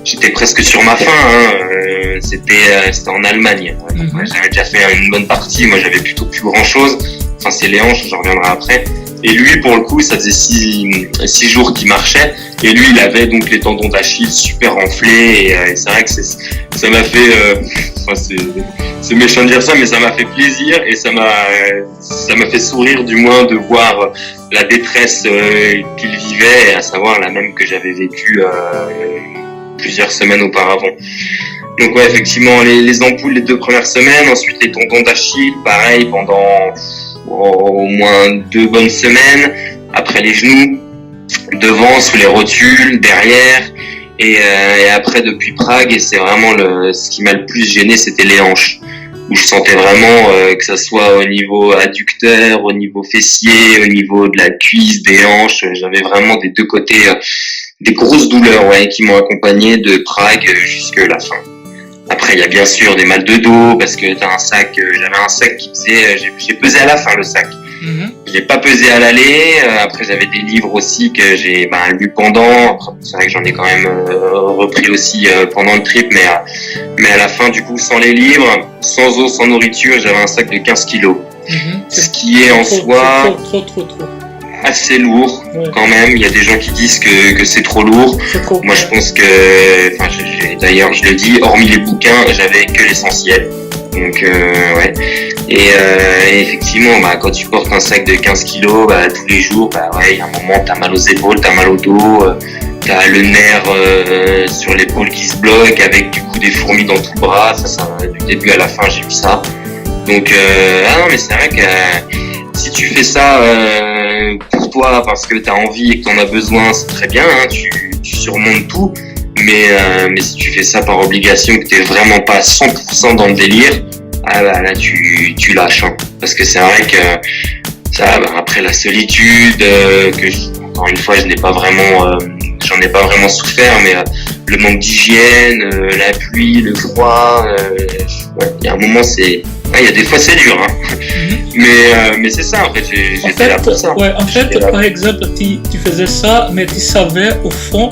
j'étais presque sur ma faim. Hein. C'était en Allemagne. Donc, j'avais déjà fait une bonne partie. Moi, j'avais plutôt plus grand-chose. Enfin, c'est les hanches, j'en reviendrai après. Et lui, pour le coup, ça faisait 6 jours qu'il marchait. Et lui, il avait donc les tendons d'Achille super enflés. Et c'est vrai que ça m'a fait... c'est méchant de dire ça, mais ça m'a fait plaisir. Et ça m'a fait sourire, du moins, de voir la détresse qu'il vivait, à savoir la même que j'avais vécue plusieurs semaines auparavant. Donc ouais, effectivement, les ampoules les 2 premières semaines. Ensuite, les tendons d'Achille, pareil, pendant... au moins 2 bonnes semaines, après les genoux, devant, sous les rotules, derrière, et après depuis Prague, et c'est vraiment ce qui m'a le plus gêné, c'était les hanches, où je sentais vraiment que ça soit au niveau adducteur, au niveau fessier, au niveau de la cuisse, des hanches, j'avais vraiment des 2 côtés des grosses douleurs, ouais, qui m'ont accompagné de Prague jusque la fin. Après, il y a bien sûr des mal de dos, parce que t'as un sac, j'avais un sac qui faisait, j'ai pesé à la fin le sac. Je l'ai pas pesé à l'aller, après j'avais des livres aussi que j'ai lu pendant, c'est vrai que j'en ai quand même repris aussi pendant le trip, mais à la fin du coup, sans les livres, sans eau, sans nourriture, j'avais un sac de 15 kilos. Ce qui est en soi trop. assez lourd, ouais. Quand même. Il y a des gens qui disent que c'est trop lourd. Moi, je pense que, d'ailleurs, je le dis, hormis les bouquins, j'avais que l'essentiel. Donc, ouais. Et effectivement, quand tu portes un sac de 15 kilos, tous les jours, ouais, il y a un moment, t'as mal aux épaules, t'as mal au dos, t'as le nerf sur l'épaule qui se bloque avec du coup des fourmis dans tout le bras. Ça, du début à la fin, j'ai vu ça. Donc, non, mais c'est vrai que si tu fais ça pour toi parce que t'as envie et que t'en as besoin, c'est très bien, hein, tu surmontes tout. Mais si tu fais ça par obligation, que t'es vraiment pas 100% dans le délire, là tu lâches, hein. Parce que c'est vrai que ça, après la solitude, encore une fois, j'en ai pas vraiment souffert, mais le manque d'hygiène, la pluie, le froid, ouais, il y a un moment il y a des fois c'est dur, hein. Mais c'est ça en fait, j'étais là pour ça. Ouais, en fait, par exemple, tu faisais ça, mais tu savais au fond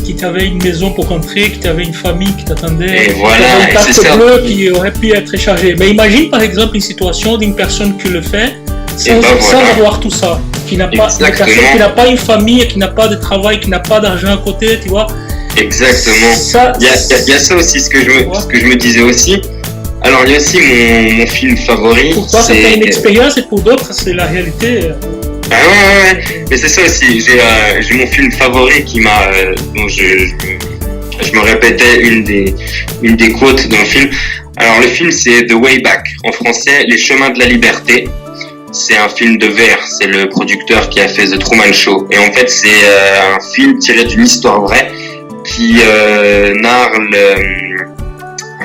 que tu avais une maison pour rentrer, que tu avais une famille qui t'attendait, et voilà, une carte bleue qui aurait pu être chargée. Mais imagine par exemple une situation d'une personne qui le fait sans avoir tout ça, qui n'a pas, une personne qui n'a pas une famille, qui n'a pas de travail, qui n'a pas d'argent à côté, tu vois. Exactement. Il y a ça aussi, ce que je me disais aussi. Alors il y a aussi mon film favori. Pour toi, c'était une expérience et pour d'autres, c'est la réalité. Ouais. Mais c'est ça aussi. J'ai mon film favori qui m'a, dont je me répétais une des quotes dans le film. Alors le film, c'est The Way Back. En français, Les Chemins de la Liberté. C'est un film de Verre. C'est le producteur qui a fait The Truman Show. Et en fait, c'est un film tiré d'une histoire vraie qui narre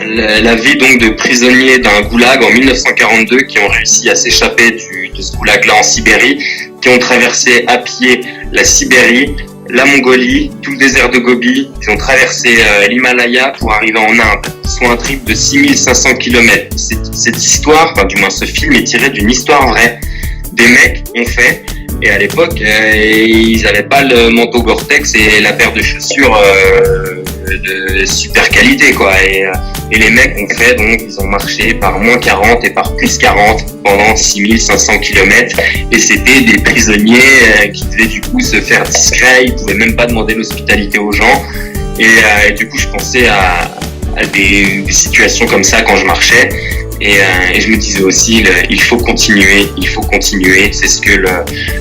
la vie donc de prisonniers d'un goulag en 1942 qui ont réussi à s'échapper de ce goulag-là en Sibérie, qui ont traversé à pied la Sibérie, la Mongolie, tout le désert de Gobi, qui ont traversé l'Himalaya pour arriver en Inde, soit un trip de 6500 km. Cette histoire, enfin du moins ce film est tiré d'une histoire vraie. Des mecs ont fait, Et à l'époque, ils n'avaient pas le manteau Gore-Tex et la paire de chaussures de super qualité, quoi. Et les mecs ont fait, donc, ils ont marché par moins 40 et par plus 40 pendant 6500 km. Et c'était des prisonniers qui devaient du coup se faire discrets. Ils pouvaient même pas demander l'hospitalité aux gens. Et du coup, je pensais à des situations comme ça quand je marchais. Et je me disais aussi, il faut continuer. C'est ce que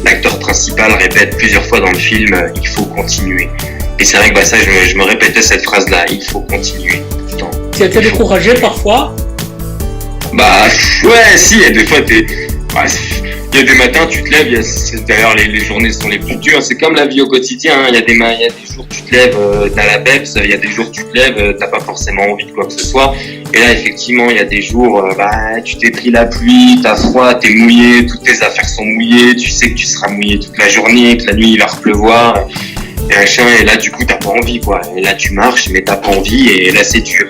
l'acteur principal répète plusieurs fois dans le film, il faut continuer. Et c'est vrai que ça, je me répétais cette phrase-là, il faut continuer. Putain. Tu as été découragé parfois? Bah ouais, si, il y a des fois, il y a des matins, tu te lèves, d'ailleurs les journées sont les plus dures, c'est comme la vie au quotidien, il y a des jours tu te lèves, t'as la peps, il y a des jours tu te lèves, t'as pas forcément envie de quoi que ce soit, et là effectivement il y a des jours, tu t'es pris la pluie, t'as froid, t'es mouillé, toutes tes affaires sont mouillées, tu sais que tu seras mouillé toute la journée, que la nuit il va pleuvoir, et machin, et là du coup t'as pas envie quoi, et là tu marches mais t'as pas envie, et là c'est dur.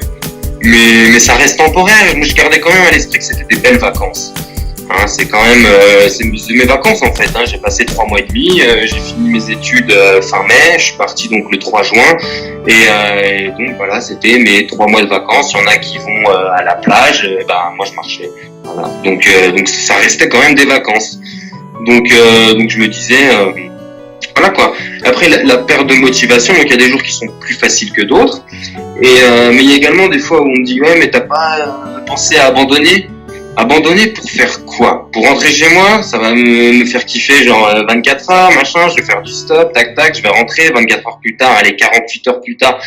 Mais ça reste temporaire, moi je gardais quand même à l'esprit que c'était des belles vacances. Hein, c'est quand même c'est mes vacances en fait, hein. J'ai passé 3 mois et demi, j'ai fini mes études fin mai, je suis parti donc le 3 juin et donc voilà, c'était mes 3 mois de vacances. Il y en a qui vont à la plage, moi je marchais, voilà. Donc ça restait quand même des vacances, donc je me disais voilà quoi. Après la perte de motivation, donc il y a des jours qui sont plus faciles que d'autres, et mais il y a également des fois où on me dit ouais mais t'as pas pensé à abandonner. Abandonner pour faire quoi? Pour rentrer chez moi, ça va me faire kiffer genre 24 heures, machin, je vais faire du stop, tac tac, je vais rentrer 24 heures plus tard, allez 48 heures plus tard,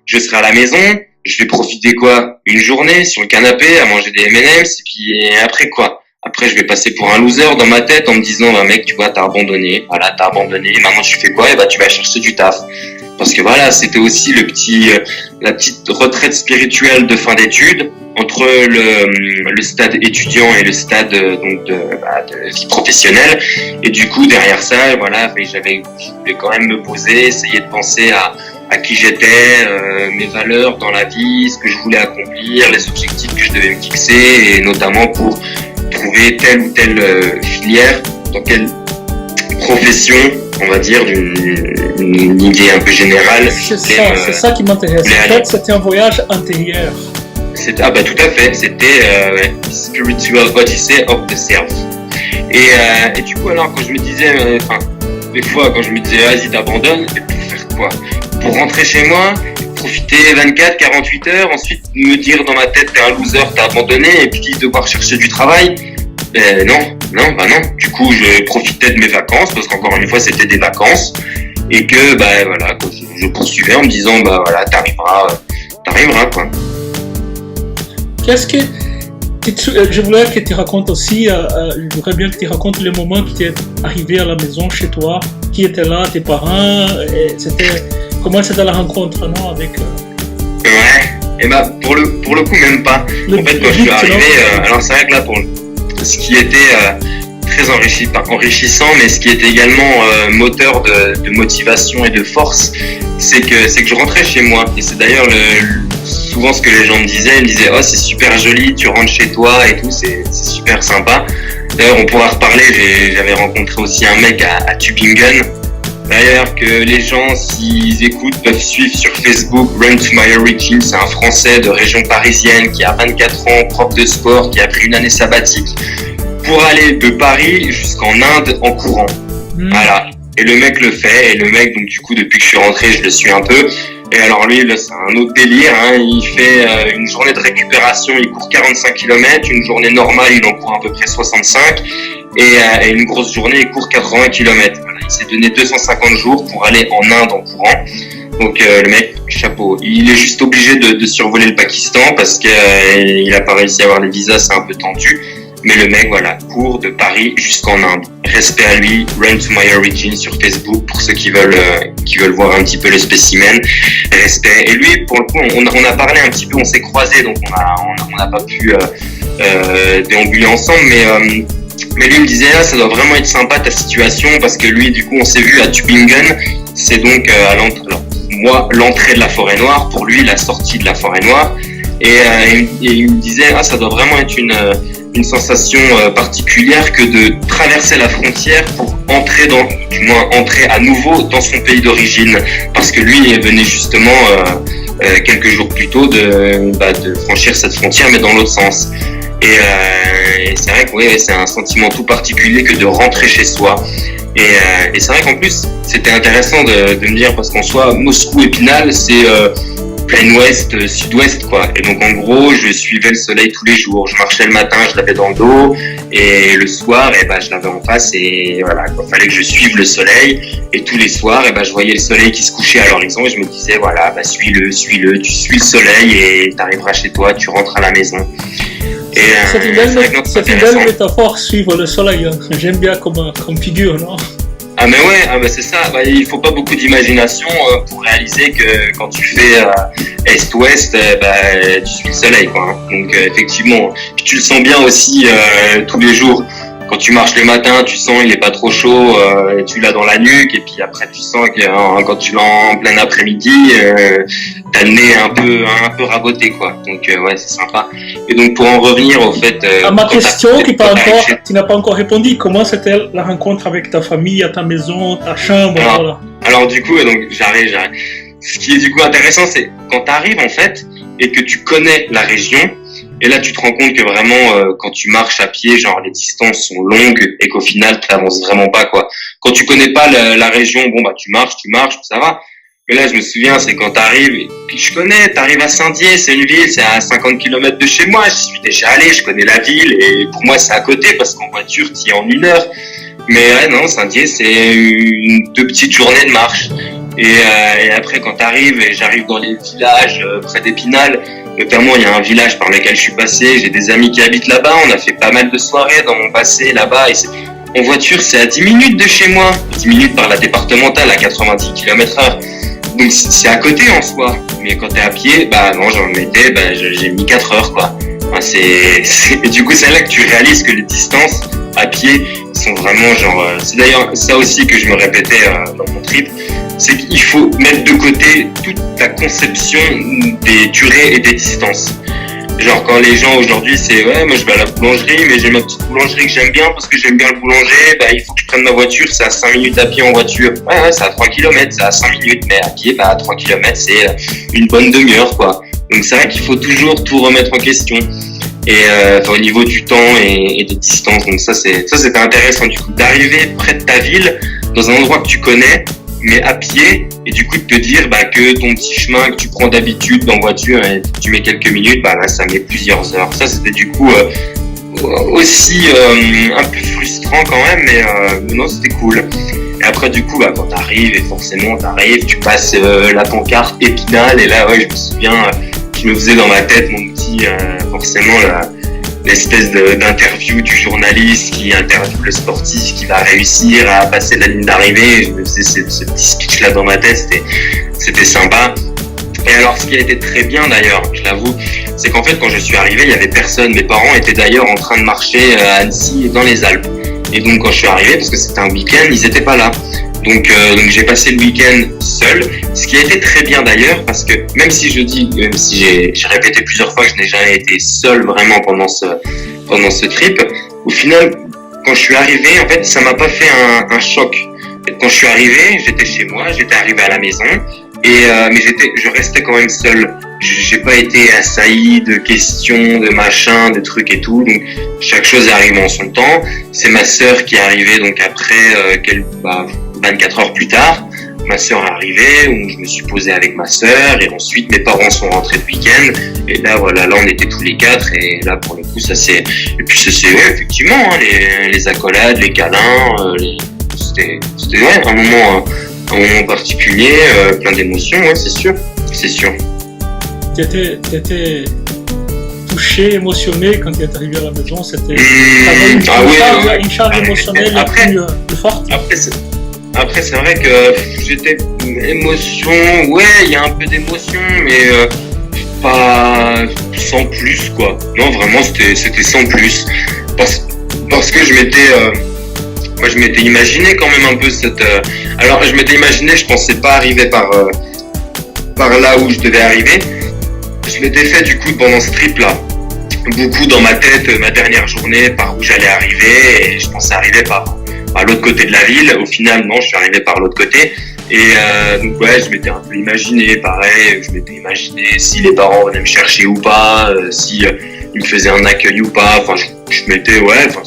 je serai à la maison, je vais profiter quoi? Une journée sur le canapé à manger des M&M's et puis après quoi? Après je vais passer pour un loser dans ma tête en me disant mec tu vois t'as abandonné, maintenant tu fais quoi? Et tu vas chercher du taf. Parce que voilà, c'était aussi la petite retraite spirituelle de fin d'études entre le stade étudiant et le stade donc de vie professionnelle. Et du coup derrière ça, voilà, je voulais quand même me poser, essayer de penser à qui j'étais, mes valeurs dans la vie, ce que je voulais accomplir, les objectifs que je devais me fixer, et notamment pour trouver telle ou telle filière, dans quelle profession, on va dire, d'une idée un peu générale. C'est ça qui m'intéresse. En fait, c'était un voyage intérieur. Tout à fait. C'était Spiritual Odyssey of the Self. Et du coup, alors, quand je me disais, des fois, quand je me disais, vas-y, t'abandonnes, et pour faire quoi? Pour rentrer chez moi, profiter 24, 48 heures, ensuite me dire dans ma tête, t'es un loser, t'as abandonné, et puis devoir chercher du travail. Non. Du coup, je profitais de mes vacances, parce qu'encore une fois, c'était des vacances, et que, voilà, je poursuivais en me disant, voilà, t'arriveras, quoi. Qu'est-ce que... Je voulais que tu racontes aussi, je voudrais bien que tu racontes le moment qui t'est arrivé à la maison chez toi, qui était là, tes parents, et comment c'était la rencontre, non, avec... Ouais, et pour le coup, même pas. En fait, quand je suis arrivé, alors c'est vrai que là, ce qui était très enrichissant, mais ce qui était également moteur de motivation et de force, c'est que je rentrais chez moi. Et c'est d'ailleurs souvent ce que les gens me disaient. Ils me disaient, oh c'est super joli, tu rentres chez toi et tout, c'est super sympa. D'ailleurs on pourra reparler, j'avais rencontré aussi un mec à Tübingen. D'ailleurs que les gens, s'ils écoutent, peuvent suivre sur Facebook Run to My Origin. C'est un Français de région parisienne qui a 24 ans, prof de sport, qui a pris une année sabbatique pour aller de Paris jusqu'en Inde en courant. Voilà. Et le mec le fait, et le mec, donc du coup, depuis que je suis rentré, je le suis un peu. Et alors lui, là, c'est un autre délire, hein. Il fait une journée de récupération, il court 45 km, une journée normale, il en court à peu près 65, et une grosse journée, il court 80 km. Voilà. Il s'est donné 250 jours pour aller en Inde en courant. Donc le mec, chapeau. Il est juste obligé de survoler le Pakistan parce qu'il a pas réussi à avoir les visas, c'est un peu tendu. Mais le mec, voilà, court de Paris jusqu'en Inde. Respect à lui, Run to My Origin sur Facebook pour ceux qui veulent voir un petit peu le spécimen. Respect. Et lui, pour le coup, on a parlé un petit peu, on s'est croisés, donc on n'a pas pu déambuler ensemble, mais lui me disait, ça doit vraiment être sympa ta situation, parce que lui, du coup, on s'est vu à Tübingen, c'est donc l'entrée de la forêt noire, pour lui, la sortie de la forêt noire, et il me disait, ça doit vraiment être une sensation particulière que de traverser la frontière pour entrer à nouveau dans son pays d'origine, parce que lui venait justement quelques jours plus tôt de franchir cette frontière, mais dans l'autre sens. Et c'est vrai que oui, c'est un sentiment tout particulier que de rentrer chez soi. Et c'est vrai qu'en plus, c'était intéressant de me dire, parce qu'en soi, Moscou-Épinal, c'est plein ouest, sud-ouest, quoi. Et donc, en gros, je suivais le soleil tous les jours. Je marchais le matin, je l'avais dans le dos, et le soir, je l'avais en face, et voilà, il fallait que je suive le soleil. Et tous les soirs, je voyais le soleil qui se couchait à l'horizon, et je me disais, voilà, suis-le, tu suis le soleil, et t'arriveras chez toi, tu rentres à la maison. C'est une belle métaphore, suivre le soleil. Hein. J'aime bien comme figure, non? Ah mais ouais, c'est ça. Il faut pas beaucoup d'imagination pour réaliser que quand tu fais est-ouest, tu suis le soleil, quoi. Hein. Donc effectivement, tu le sens bien aussi tous les jours. Quand tu marches le matin, tu sens il est pas trop chaud, et tu l'as dans la nuque, et puis après tu sens que quand tu l'as en plein après-midi, t'as le nez un peu raboté, quoi. Donc ouais, c'est sympa. Et donc pour en revenir au fait, à ma question, tu n'as pas encore répondu. Comment c'était la rencontre avec ta famille, à ta maison, ta chambre? Alors du coup, donc j'arrive. Ce qui est du coup intéressant, c'est quand t'arrives en fait et que tu connais la région. Et là, tu te rends compte que vraiment, quand tu marches à pied, genre les distances sont longues et qu'au final, tu n'avances vraiment pas, quoi. Quand tu connais pas la région, tu marches, ça va. Mais là, je me souviens, c'est quand t'arrives, et puis t'arrives à Saint-Dié, c'est une ville, c'est à 50 km de chez moi, j'y suis déjà allé, je connais la ville, et pour moi, c'est à côté, parce qu'en voiture, t'y es en 1 heure. Mais ouais, non, Saint-Dié, c'est 2 petites journées de marche. Et après, quand j'arrive dans les villages près d'Épinal. Notamment, il y a un village par lequel je suis passé, j'ai des amis qui habitent là-bas, on a fait pas mal de soirées dans mon passé là-bas. Et en voiture, c'est à 10 minutes de chez moi, 10 minutes par la départementale à 90 km/h. Donc c'est à côté en soi, mais quand t'es à pied, non, j'ai mis 4 heures, quoi. Enfin, et du coup, c'est là que tu réalises que les distances à pied sont vraiment c'est d'ailleurs ça aussi que je me répétais dans mon trip, c'est qu'il faut mettre de côté toute ta conception des durées et des distances. Genre quand les gens aujourd'hui c'est ouais, moi je vais à la boulangerie, mais j'ai ma petite boulangerie que j'aime bien parce que j'aime bien le boulanger, il faut que je prenne ma voiture, c'est à 5 minutes à pied en voiture. Ouais, c'est à 3 km, c'est à 5 minutes, mais à pied, à 3 km, c'est une bonne demi-heure, quoi. Donc c'est vrai qu'il faut toujours tout remettre en question. Et au niveau du temps et des distances, donc ça c'était intéressant du coup d'arriver près de ta ville, dans un endroit que tu connais, mais à pied, et du coup de te dire que ton petit chemin que tu prends d'habitude en voiture et tu mets quelques minutes, là ça met plusieurs heures. Ça c'était du coup aussi un peu frustrant quand même, mais non, c'était cool. Et après du coup quand t'arrives, et forcément tu passes la pancarte Épinal, et là ouais, je me souviens, je me faisais dans ma tête mon petit forcément l'espèce d'interview du journaliste qui interviewe le sportif qui va réussir à passer la ligne d'arrivée. Je me faisais ce petit speech là dans ma tête, c'était sympa. Et alors ce qui a été très bien d'ailleurs, je l'avoue, c'est qu'en fait quand je suis arrivé, il y avait personne. Mes parents étaient d'ailleurs en train de marcher à Annecy dans les Alpes. Et donc quand je suis arrivé, parce que c'était un week-end, ils n'étaient pas là. Donc j'ai passé le week-end seul, ce qui a été très bien d'ailleurs, parce que même si j'ai répété plusieurs fois que je n'ai jamais été seul vraiment pendant ce trip, au final, quand je suis arrivé, en fait, ça m'a pas fait un choc. Quand je suis arrivé, j'étais chez moi, j'étais arrivé à la maison, mais je restais quand même seul. J'ai pas été assailli de questions, de machins, de trucs et tout. Donc chaque chose est arrivée en son temps. C'est ma sœur qui est arrivée donc après 24 heures plus tard. Ma sœur est arrivée, où je me suis posé avec ma sœur, et ensuite mes parents sont rentrés de week-end. Et là voilà, là on était tous les 4, et là pour le coup ça c'est. Et puis ouais, effectivement, les accolades, les câlins, c'était ouais, un moment particulier, plein d'émotions, ouais, c'est sûr. T'étais touché, émotionné quand tu es arrivé à la maison, c'était une charge émotionnelle plus forte. Après c'est vrai que j'étais émotion, ouais, il y a un peu d'émotion, mais pas sans plus, quoi. Non, vraiment c'était sans plus, parce que je m'étais imaginé quand même un peu alors je m'étais imaginé, je pensais pas arriver par là où je devais arriver. Je m'étais fait du coup pendant ce trip là beaucoup dans ma tête ma dernière journée, par où j'allais arriver, et je pensais arriver par à l'autre côté de la ville. Au final, non, je suis arrivé par l'autre côté. Et donc ouais, je m'étais un peu imaginé, pareil, je m'étais imaginé si les parents venaient me chercher ou pas, si ils me faisaient un accueil ou pas. Enfin, je m'étais, ouais, enfin,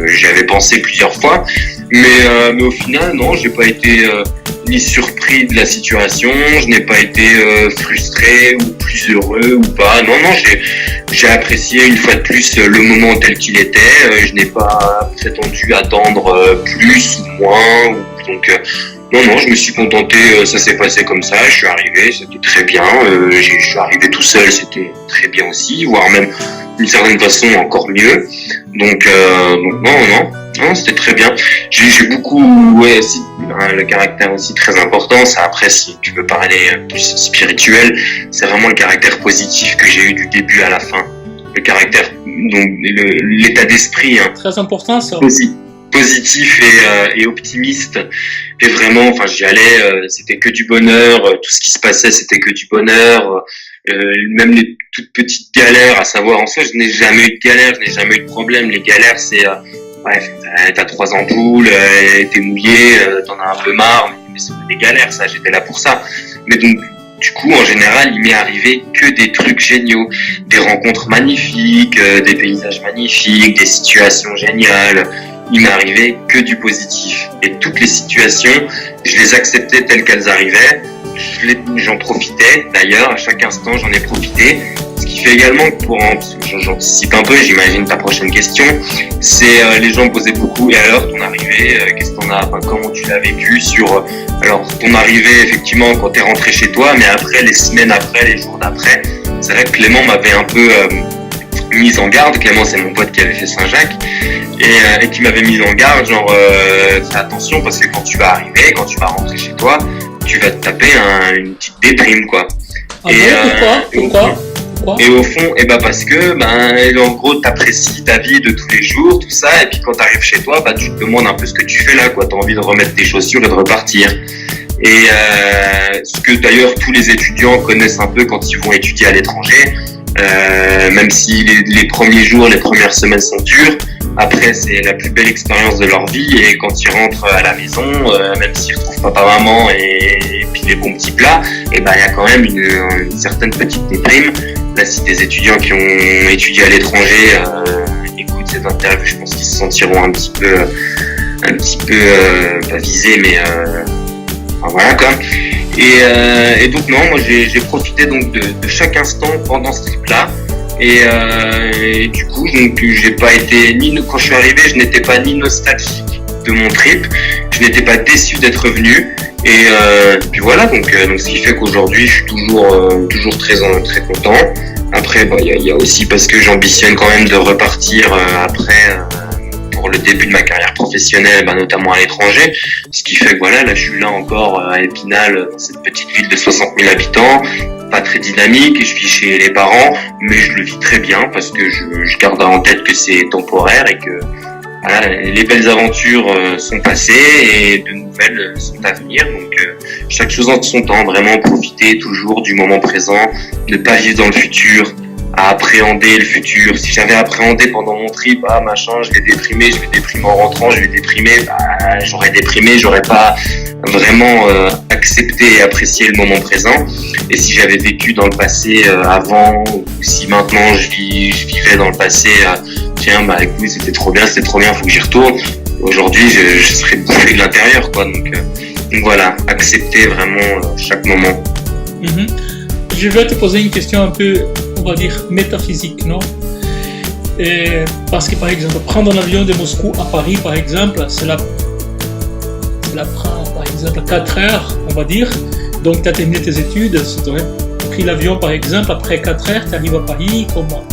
j'y avais pensé plusieurs fois, mais au final, non, j'ai pas été ni surpris de la situation, je n'ai pas été frustré ou plus heureux ou pas. Non, j'ai apprécié une fois de plus le moment tel qu'il était. Je n'ai pas prétendu attendre plus ou moins. Donc non, je me suis contenté, ça s'est passé comme ça, je suis arrivé, c'était très bien, je suis arrivé tout seul, c'était très bien aussi, voire même d'une certaine façon encore mieux. Donc non, c'était très bien. J'ai beaucoup, ouais, aussi, le caractère aussi très important, ça après si tu veux parler plus spirituel, c'est vraiment le caractère positif que j'ai eu du début à la fin. Le caractère, donc l'état d'esprit. Hein, très important ça. Positif et optimiste, et vraiment, enfin, j'y allais, c'était que du bonheur, tout ce qui se passait, c'était que du bonheur, même les toutes petites galères, à savoir, en soi, je n'ai jamais eu de galère, je n'ai jamais eu de problème. Les galères, c'est, ouais, t'as 3 ampoules, t'es mouillé, t'en as un peu marre, mais c'est pas des galères, ça, j'étais là pour ça. Mais donc, du coup, en général, il m'est arrivé que des trucs géniaux, des rencontres magnifiques, des paysages magnifiques, des situations géniales. Il m'est arrivé que du positif. Et toutes les situations, je les acceptais telles qu'elles arrivaient. J'en profitais, d'ailleurs, à chaque instant, j'en ai profité. Ce qui fait également que j'anticipe un peu, j'imagine ta prochaine question, c'est les gens me posaient beaucoup, et alors ton arrivée, qu'est-ce qu'on a, enfin, comment tu l'as vécu sur, alors ton arrivée effectivement quand t'es rentré chez toi, mais après, les semaines après, les jours d'après, c'est vrai que Clément m'avait un peu mise en garde. Clément, c'est mon pote qui avait fait Saint-Jacques et qui m'avait mise en garde, genre fais attention parce que quand tu vas arriver, quand tu vas rentrer chez toi, tu vas te taper une petite déprime, quoi. Ah et pourquoi Et au fond, parce que en gros t'apprécies ta vie de tous les jours, tout ça, et puis quand t'arrives chez toi, tu te demandes un peu ce que tu fais là, quoi. T'as envie de remettre tes chaussures et de repartir. Et ce que d'ailleurs tous les étudiants connaissent un peu quand ils vont étudier à l'étranger. Même si les premiers jours, les premières semaines sont dures, après c'est la plus belle expérience de leur vie, et quand ils rentrent à la maison, même s'ils retrouvent papa, maman et puis les bons petits plats, il y a quand même une certaine petite déprime. Là, si des étudiants qui ont étudié à l'étranger écoutent cette interview, je pense qu'ils se sentiront un petit peu pas visés, mais enfin, voilà quoi. Et donc non, moi j'ai profité donc de chaque instant pendant ce trip-là, et du coup donc j'ai pas été quand je suis arrivé, je n'étais pas ni nostalgique de mon trip, je n'étais pas déçu d'être venu, et puis voilà, donc ce qui fait qu'aujourd'hui je suis toujours très content. Après il y a aussi parce que j'ambitionne quand même de repartir après pour le début de ma carrière professionnelle, notamment à l'étranger, ce qui fait que voilà, là je suis là encore à Épinal, dans cette petite ville de 60 000 habitants, pas très dynamique, et je vis chez les parents, mais je le vis très bien parce que je garde en tête que c'est temporaire et que voilà, les belles aventures sont passées et de nouvelles sont à venir, donc chaque chose en son temps, vraiment profiter toujours du moment présent, ne pas vivre dans le futur, à appréhender le futur. Si j'avais appréhendé pendant mon trip, je vais déprimer en rentrant, je vais déprimer, j'aurais déprimé, j'aurais pas vraiment accepté et apprécié le moment présent. Et si j'avais vécu dans le passé avant, ou si maintenant je vivais dans le passé, écoute, c'était trop bien, faut que j'y retourne. Aujourd'hui, je serais bouffé de l'intérieur, quoi. Donc voilà, accepter vraiment chaque moment. Mm-hmm. Je vais te poser une question un peu, on va dire, métaphysique, non? Parce que, par exemple, prendre un avion de Moscou à Paris, par exemple, cela prend, par exemple, 4 heures, on va dire. Donc, tu as terminé tes études, si tu aurais pris l'avion, par exemple, après 4 heures, tu arrives à Paris,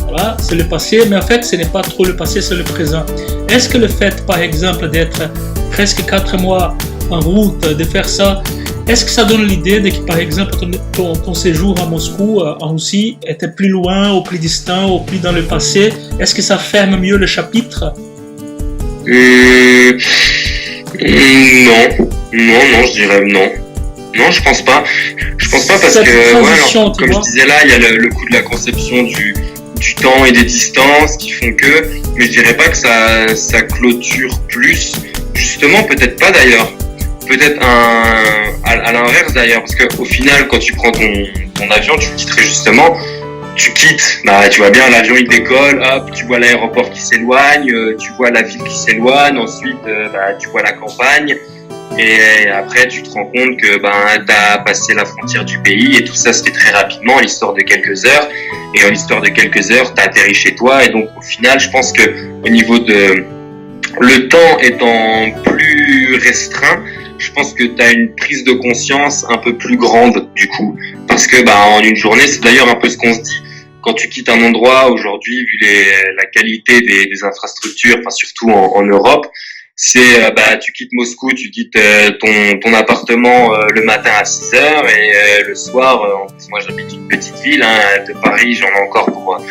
voilà, c'est le passé, mais en fait, ce n'est pas trop le passé, c'est le présent. Est-ce que le fait, par exemple, d'être presque 4 mois en route, de faire ça, est-ce que ça donne l'idée de que, par exemple, ton séjour à Moscou, en Russie, était plus loin, ou plus distant, ou plus dans le passé? Est-ce que ça ferme mieux le chapitre? Non, je dirais non. Non, je pense pas. Je pense pas parce que, comme je disais là, il y a le coup de la conception du temps et des distances qui font que, mais je dirais pas que ça clôture plus. Justement, peut-être pas d'ailleurs. Peut-être à l'inverse d'ailleurs, parce qu'au final, quand tu prends ton avion, tu quitterais justement, tu quittes, bah tu vois bien l'avion il décolle, hop, tu vois l'aéroport qui s'éloigne, tu vois la ville qui s'éloigne, ensuite bah tu vois la campagne, et après tu te rends compte que ben t'as passé la frontière du pays et tout ça c'était très rapidement, en l'histoire de quelques heures, et en l'histoire de quelques heures t'as atterri chez toi, et donc au final je pense que au niveau de le temps étant plus restreint, je pense que tu as une prise de conscience un peu plus grande du coup, parce que bah en une journée, c'est d'ailleurs un peu ce qu'on se dit quand tu quittes un endroit aujourd'hui, vu la qualité des infrastructures, enfin surtout en Europe, c'est bah tu quittes Moscou, tu quittes ton appartement le matin à 6 heures et le soir, en plus moi j'habite une petite ville de Paris, j'en ai encore pour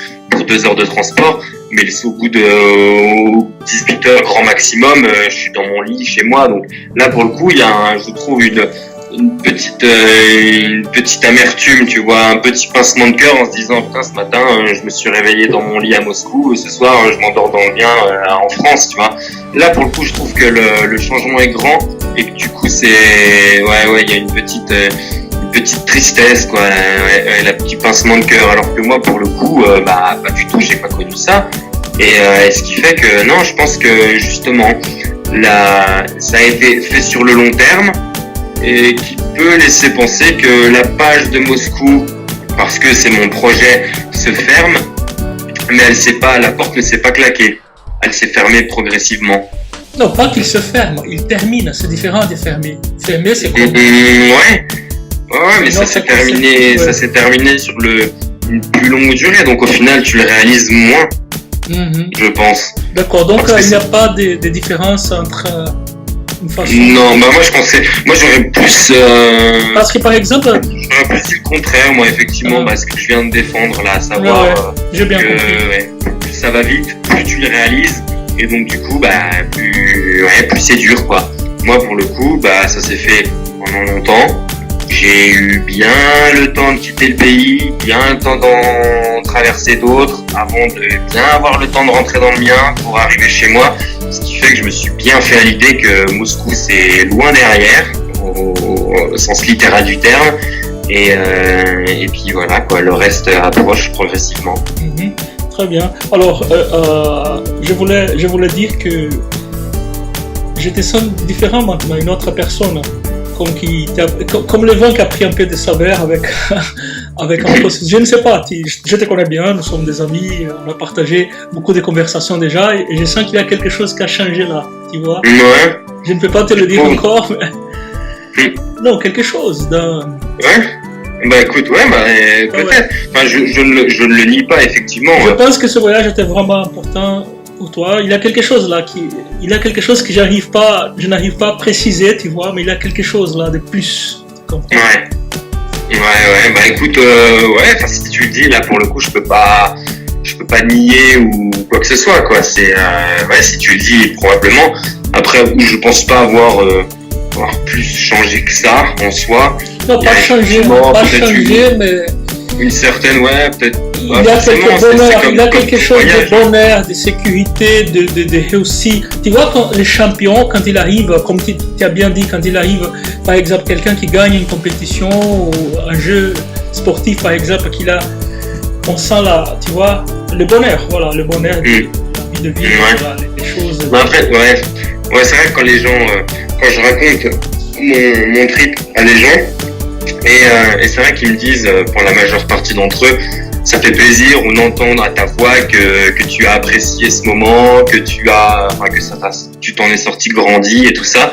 2 heures de transport, mais au bout de 18 heures grand maximum, je suis dans mon lit chez moi. Donc là pour le coup il y a je trouve une petite amertume, tu vois, un petit pincement de cœur en se disant putain ce matin je me suis réveillé dans mon lit à Moscou, ce soir je m'endors dans le mien en France, tu vois. Là pour le coup je trouve que le changement est grand et que du coup c'est ouais il y a une petite tristesse quoi, la petit pincement de cœur, alors que moi pour le coup bah pas du tout, j'ai pas connu ça, et ce qui fait que non, je pense que justement ça a été fait sur le long terme et qui peut laisser penser que la page de Moscou, parce que c'est mon projet, se ferme, mais la porte ne s'est pas claquée, elle s'est fermée progressivement. Non, pas qu'il se ferme, il termine, c'est différent de fermer. Fermer, c'est quoi? Ouais, mais ça s'est terminé sur une plus longue durée, donc au final tu le réalises moins, je pense. D'accord, donc il n'y a pas de différence entre une façon... Non, bah moi j'aurais plus... Parce que par exemple... J'aurais plus dit le contraire, moi effectivement, ce que je viens de défendre là, à savoir j'ai bien compris. Plus ça va vite, plus tu le réalises, et donc du coup, plus c'est dur quoi. Moi pour le coup, ça s'est fait pendant longtemps. J'ai eu bien le temps de quitter le pays, bien le temps d'en traverser d'autres, avant de bien avoir le temps de rentrer dans le mien pour arriver chez moi. Ce qui fait que je me suis bien fait à l'idée que Moscou c'est loin derrière, au sens littéral du terme. Et puis voilà quoi, le reste approche progressivement. Très bien. Alors, je voulais dire que j'étais différent maintenant, une autre personne. Comme le vin qui a pris un peu de saveur avec un processus. Je ne sais pas, je te connais bien, nous sommes des amis, on a partagé beaucoup de conversations déjà, et je sens qu'il y a quelque chose qui a changé là, tu vois. Ouais. Je ne peux pas te le dire encore, mais... Non, quelque chose d'un... Ouais. Écoute, peut-être. Enfin, je ne le nie pas, effectivement. Je pense que ce voyage était vraiment important pour toi. Il y a quelque chose là que je n'arrive pas à préciser, tu vois, mais il y a quelque chose là de plus. Écoute, si tu le dis, là pour le coup, je peux pas nier ou quoi que ce soit, quoi. C'est, si tu le dis, probablement. Après, je pense pas avoir plus changé que ça en soi. Non, pas changé, mais une certaine, peut-être. Il y a quelque chose de bonheur, de sécurité, de réussite. Tu vois, quand les champions, quand il arrive, comme tu as bien dit, quand il arrive, par exemple, quelqu'un qui gagne une compétition ou un jeu sportif, par exemple, on sent là, tu vois, le bonheur, voilà, le bonheur de la vie de vivre, voilà, les choses. En fait, c'est vrai que quand les gens, quand je raconte mon trip à des gens, et c'est vrai qu'ils me disent, pour la majeure partie d'entre eux, ça fait plaisir ou d'entendre à ta voix que tu as apprécié ce moment, que tu t'en es sorti grandi et tout ça.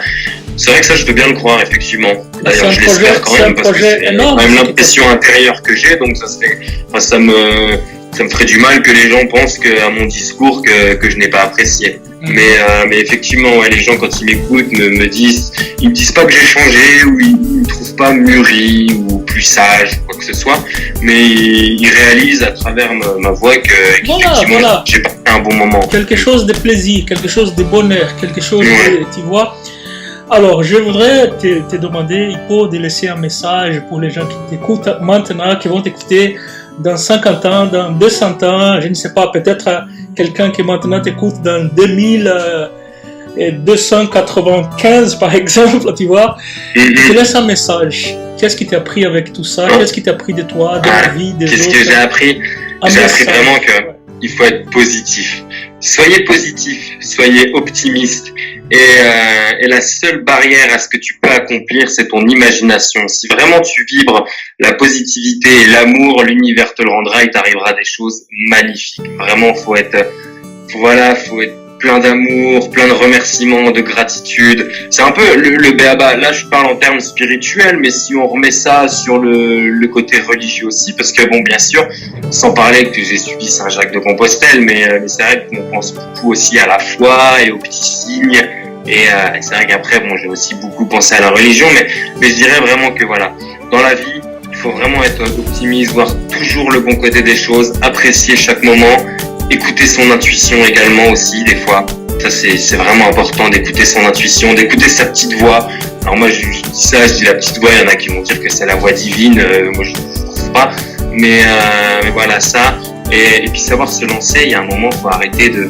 C'est vrai que ça, je peux bien le croire, effectivement. D'ailleurs, je l'espère quand même, parce que c'est quand même l'impression intérieure que j'ai, donc ça me ferait du mal que les gens pensent à mon discours que je n'ai pas apprécié. Mais effectivement, les gens quand ils m'écoutent me disent pas que j'ai changé ou ils me trouvent pas mûri ou plus sage ou quoi que ce soit, mais ils réalisent à travers ma voix qu'effectivement j'ai passé un bon moment. Quelque chose de plaisir, quelque chose de bonheur, quelque chose de, tu vois. Alors, je voudrais te demander, Hippo, de laisser un message pour les gens qui t'écoutent maintenant, qui vont t'écouter dans 50 ans, dans 200 ans, je ne sais pas, peut-être quelqu'un qui maintenant t'écoute dans 2295 par exemple, tu vois, tu laisses un message. Qu'est-ce qui t'a appris avec tout ça? Qu'est-ce qui t'a appris de toi, de la vie, des autres? Qu'est-ce que j'ai appris? J'ai appris vraiment qu'il faut être positif. Soyez positif, soyez optimiste. Et la seule barrière à ce que tu peux accomplir, c'est ton imagination. Si vraiment tu vibres la positivité et l'amour, l'univers te le rendra et t'arrivera à des choses magnifiques. Vraiment, faut être plein d'amour, plein de remerciements, de gratitude. C'est un peu le béaba. Là, je parle en termes spirituels, mais si on remet ça sur le côté religieux aussi, parce que bon, bien sûr, sans parler que j'ai suivi Saint-Jacques-de-Compostelle, mais c'est vrai qu'on pense beaucoup aussi à la foi et aux petits signes. Et c'est vrai qu'après, bon, j'ai aussi beaucoup pensé à la religion, mais je dirais vraiment que voilà, dans la vie, il faut vraiment être optimiste, voir toujours le bon côté des choses, apprécier chaque moment. Écouter son intuition également aussi des fois, ça c'est vraiment important d'écouter son intuition, d'écouter sa petite voix. Alors moi je dis ça, je dis la petite voix, il y en a qui vont dire que c'est la voix divine, moi je ne trouve pas, mais voilà ça, et puis savoir se lancer. Il y a un moment, faut arrêter de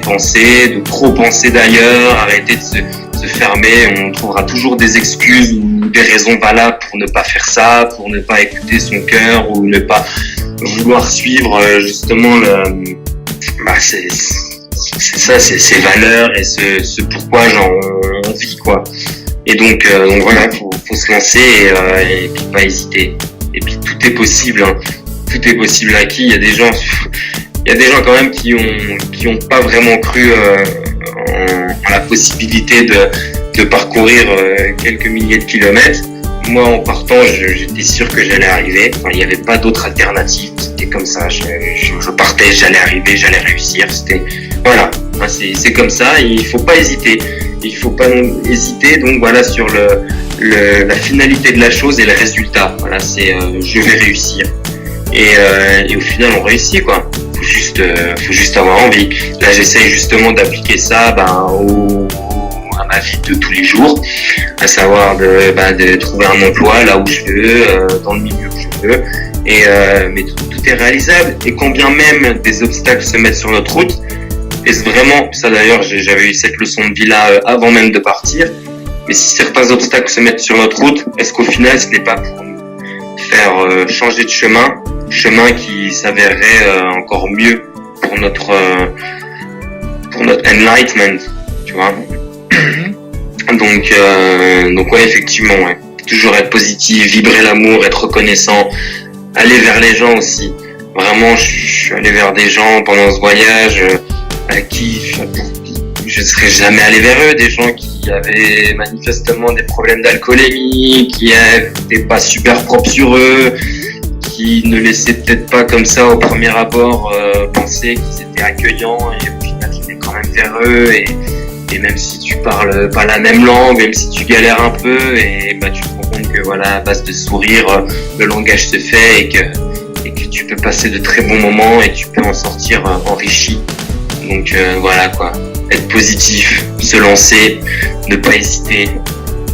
penser, de trop penser d'ailleurs, arrêter de se fermer. On trouvera toujours des excuses ou des raisons valables pour ne pas faire ça, pour ne pas écouter son cœur ou ne pas vouloir suivre justement c'est ça, c'est ses valeurs et ce pourquoi on vit quoi. Et donc voilà, faut se lancer et puis pas hésiter. Et puis tout est possible, hein. Tout est possible à qui. Il y a des gens quand même qui ont pas vraiment cru en la possibilité de parcourir quelques milliers de kilomètres. Moi, en partant, j'étais sûr que j'allais arriver. Enfin, il n'y avait pas d'autre alternative. C'était comme ça. Je partais, j'allais arriver, j'allais réussir. C'était, voilà. C'est comme ça. Il faut pas hésiter. Il faut pas hésiter. Donc voilà, sur la finalité de la chose et le résultat. Voilà, c'est je vais réussir. Et au final, on réussit quoi. Faut juste avoir envie. Là, j'essaye justement d'appliquer ça, à ma vie de tous les jours, à savoir de trouver un emploi là où je veux, dans le milieu que je veux, mais tout est réalisable. Et quand bien même des obstacles se mettent sur notre route, et c'est vraiment ça d'ailleurs, j'avais eu cette leçon de vie là avant même de partir, mais si certains obstacles se mettent sur notre route, est-ce qu'au final ce n'est pas pour nous faire changer de chemin qui s'avérerait encore mieux pour notre enlightenment, tu vois. Donc ouais, effectivement, ouais. Toujours être positif, vibrer l'amour, être reconnaissant, aller vers les gens aussi. Vraiment, je suis allé vers des gens pendant ce voyage à qui je ne serais jamais allé vers eux, des gens qui avaient manifestement des problèmes d'alcoolémie, qui n'étaient pas super propres sur eux, qui ne laissaient peut-être pas comme ça au premier abord penser qu'ils étaient accueillants, et au final j'étais quand même vers eux, et même si tu parles pas la même langue, même si tu galères un peu, et tu te rends compte que voilà, à base de sourire, le langage se fait, et que tu peux passer de très bons moments et tu peux en sortir enrichi. Donc voilà quoi, être positif, se lancer, ne pas hésiter,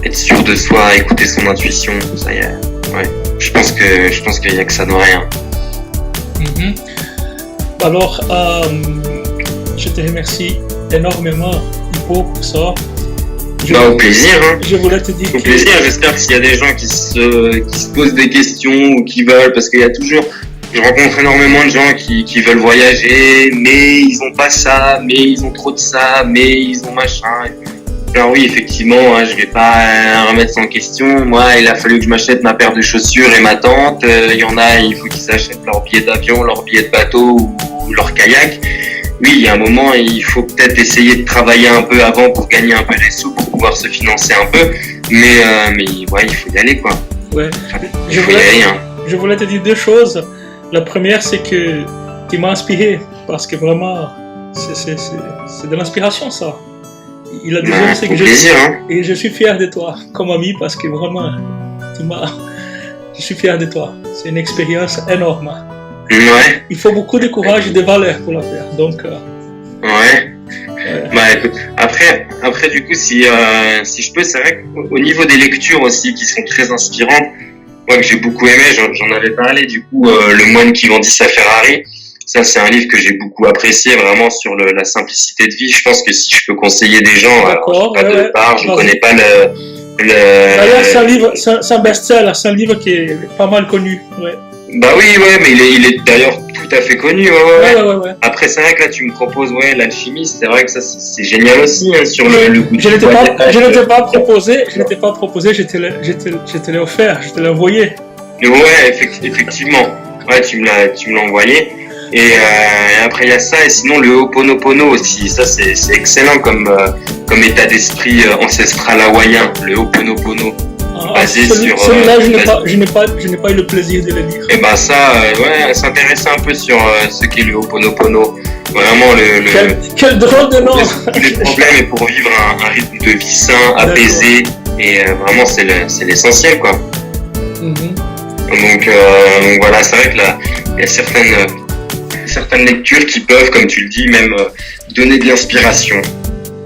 être sûr de soi, écouter son intuition, ça y est. Ouais. Je pense qu'il y a que ça de rien. Alors, je te remercie énormément, Hippo, pour ça. Au plaisir. Hein. Je voulais te dire. Au plaisir. J'espère que s'il y a des gens qui se posent des questions ou qui veulent, parce qu'il y a toujours, je rencontre énormément de gens qui veulent voyager, mais ils ont pas ça, mais ils ont trop de ça, mais ils ont machin. Alors oui, effectivement, je vais pas remettre ça en question. Moi, il a fallu que je m'achète ma paire de chaussures et ma tente. Il y en a, il faut qu'ils s'achètent leur billet d'avion, leur billet de bateau ou leur kayak. Oui, il y a un moment, il faut peut-être essayer de travailler un peu avant pour gagner un peu des sous, pour pouvoir se financer un peu. Mais ouais, il faut y aller, quoi. Ouais. Hein. Je voulais te dire deux choses. La première, c'est que tu m'as inspiré, parce que vraiment, c'est de l'inspiration, ça. Il a dit c'est que et je suis fier de toi comme ami, parce que vraiment je suis fier de toi. C'est une expérience énorme. Ouais. Il faut beaucoup de courage et de valeur pour la faire. Donc ouais. Écoute, après du coup si je peux, c'est vrai qu'au niveau des lectures aussi qui sont très inspirantes, moi que j'ai beaucoup aimé, j'en avais parlé du coup, Le moine qui vendit sa Ferrari. Ça, c'est un livre que j'ai beaucoup apprécié, vraiment sur la simplicité de vie. Je pense que si je peux conseiller des gens, D'accord, pas de part, je connais pas D'ailleurs, c'est un livre, c'est un best-seller, c'est un livre qui est pas mal connu. Ouais. Bah oui, ouais, mais il est d'ailleurs tout à fait connu. Ouais. Après, c'est vrai que là, tu me proposes, l'alchimiste. C'est vrai que ça, c'est génial aussi, hein, sur le goût. Je n'étais pas proposé, je te l'ai offert, je te l'ai envoyé. Ouais, effectivement. Ouais, tu me l'as envoyé. Et après, il y a ça, et sinon, le Ho'oponopono aussi. Ça, c'est excellent comme état d'esprit ancestral hawaïen, le Ho'oponopono. Basé sur. Celui-là, je n'ai pas eu le plaisir de le lire. Et ben ça, s'intéresser un peu sur ce qu'est le Ho'oponopono. Vraiment Quel drôle de nom. Le problème est pour vivre un rythme de vie sain, apaisé, et vraiment c'est l'essentiel, quoi. Donc voilà, c'est vrai que là, il y a certaines lectures qui peuvent, comme tu le dis, même donner de l'inspiration.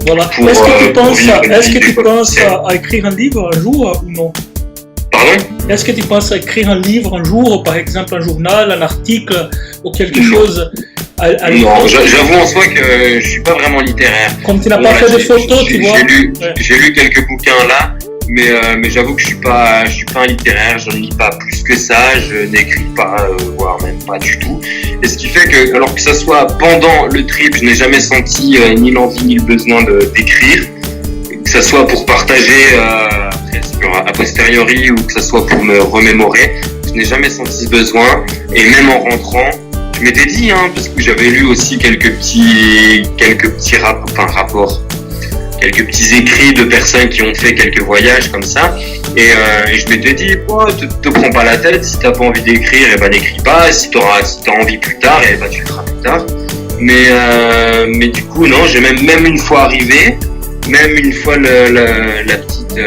Voilà. Est-ce que tu penses à écrire un livre un jour ou non? Pardon? Est-ce que tu penses à écrire un livre un jour, par exemple un journal, un article ou quelque chose Non, j'avoue en soi que je suis pas vraiment littéraire. Comme tu n'as pas fait de photos, tu vois. J'ai lu quelques bouquins là, mais j'avoue que je suis pas un littéraire, je ne lis pas plus que ça, je n'écris pas, voire même pas du tout. Et ce qui fait que, alors que ça soit pendant le trip, je n'ai jamais senti ni l'envie ni le besoin d'écrire, que ça soit pour partager a posteriori ou que ça soit pour me remémorer, je n'ai jamais senti ce besoin. Et même en rentrant, je m'étais dit, parce que j'avais lu aussi quelques petits rapports, quelques petits écrits de personnes qui ont fait quelques voyages comme ça, et je m'étais dit, te prends pas la tête, si t'as pas envie d'écrire, n'écris pas, et si t'as envie plus tard, tu le feras plus tard. Mais du coup, non, j'ai même une fois arrivé, même une fois la petite,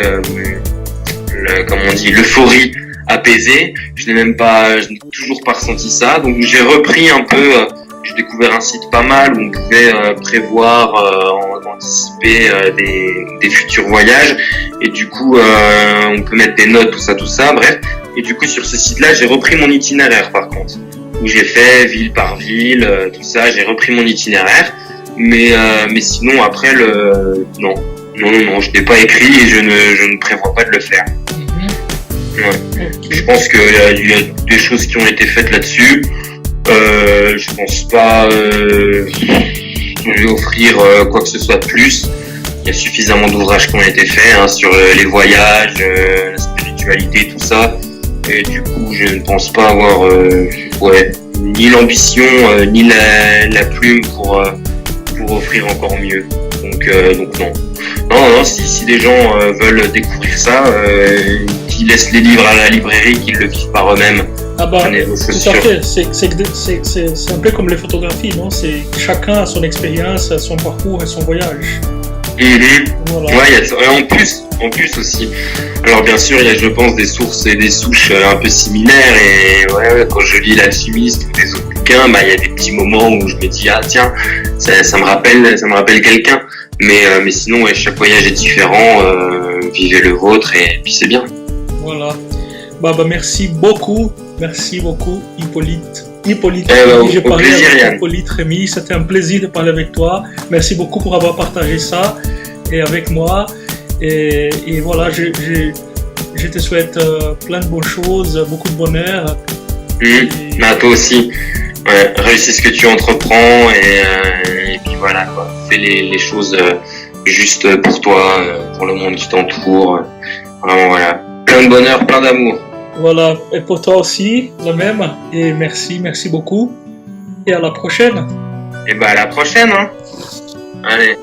comment on dit, l'euphorie apaisée, je n'ai toujours pas ressenti ça, donc j'ai repris un peu. J'ai découvert un site pas mal où on pouvait prévoir, anticiper des futurs voyages, et du coup on peut mettre des notes, tout ça, bref. Et du coup sur ce site-là, j'ai repris mon itinéraire par contre, où j'ai fait ville par ville, tout ça, j'ai repris mon itinéraire, mais sinon après non, je n'ai pas écrit et je ne prévois pas de le faire. Ouais. Je pense qu'il y a des choses qui ont été faites là-dessus. Je pense pas lui offrir quoi que ce soit de plus. Il y a suffisamment d'ouvrages qui ont été faits sur les voyages, la spiritualité, tout ça. Et du coup, je ne pense pas avoir ni l'ambition ni la plume pour offrir encore mieux. Donc non. Non, si des gens veulent découvrir ça, qu'ils laissent les livres à la librairie, qu'ils le vivent par eux-mêmes. Ah bah, tout à fait, c'est un peu comme les photographies, non? C'est chacun a son expérience, son parcours et son voyage. Voilà. Ouais, en plus aussi. Alors bien sûr, il y a, je pense, des sources et des souches un peu similaires, et quand je lis l'alchimiste ou des autres bouquins, il y a des petits moments où je me dis, tiens, ça me rappelle quelqu'un. Mais sinon, chaque voyage est différent, vivez le vôtre, et puis c'est bien. Voilà. Merci beaucoup, Hippolyte. Au plaisir, Yann. Hippolyte Rémy, c'était un plaisir de parler avec toi. Merci beaucoup pour avoir partagé ça et avec moi. Et voilà, je te souhaite plein de bonnes choses, beaucoup de bonheur. À toi aussi. Réussis ce que tu entreprends, et puis voilà, quoi. Fais les choses juste pour toi, pour le monde qui t'entoure. Vraiment, voilà. Plein de bonheur, plein d'amour. Voilà, et pour toi aussi, la même. Et merci beaucoup. Et à la prochaine. Et à la prochaine, Allez.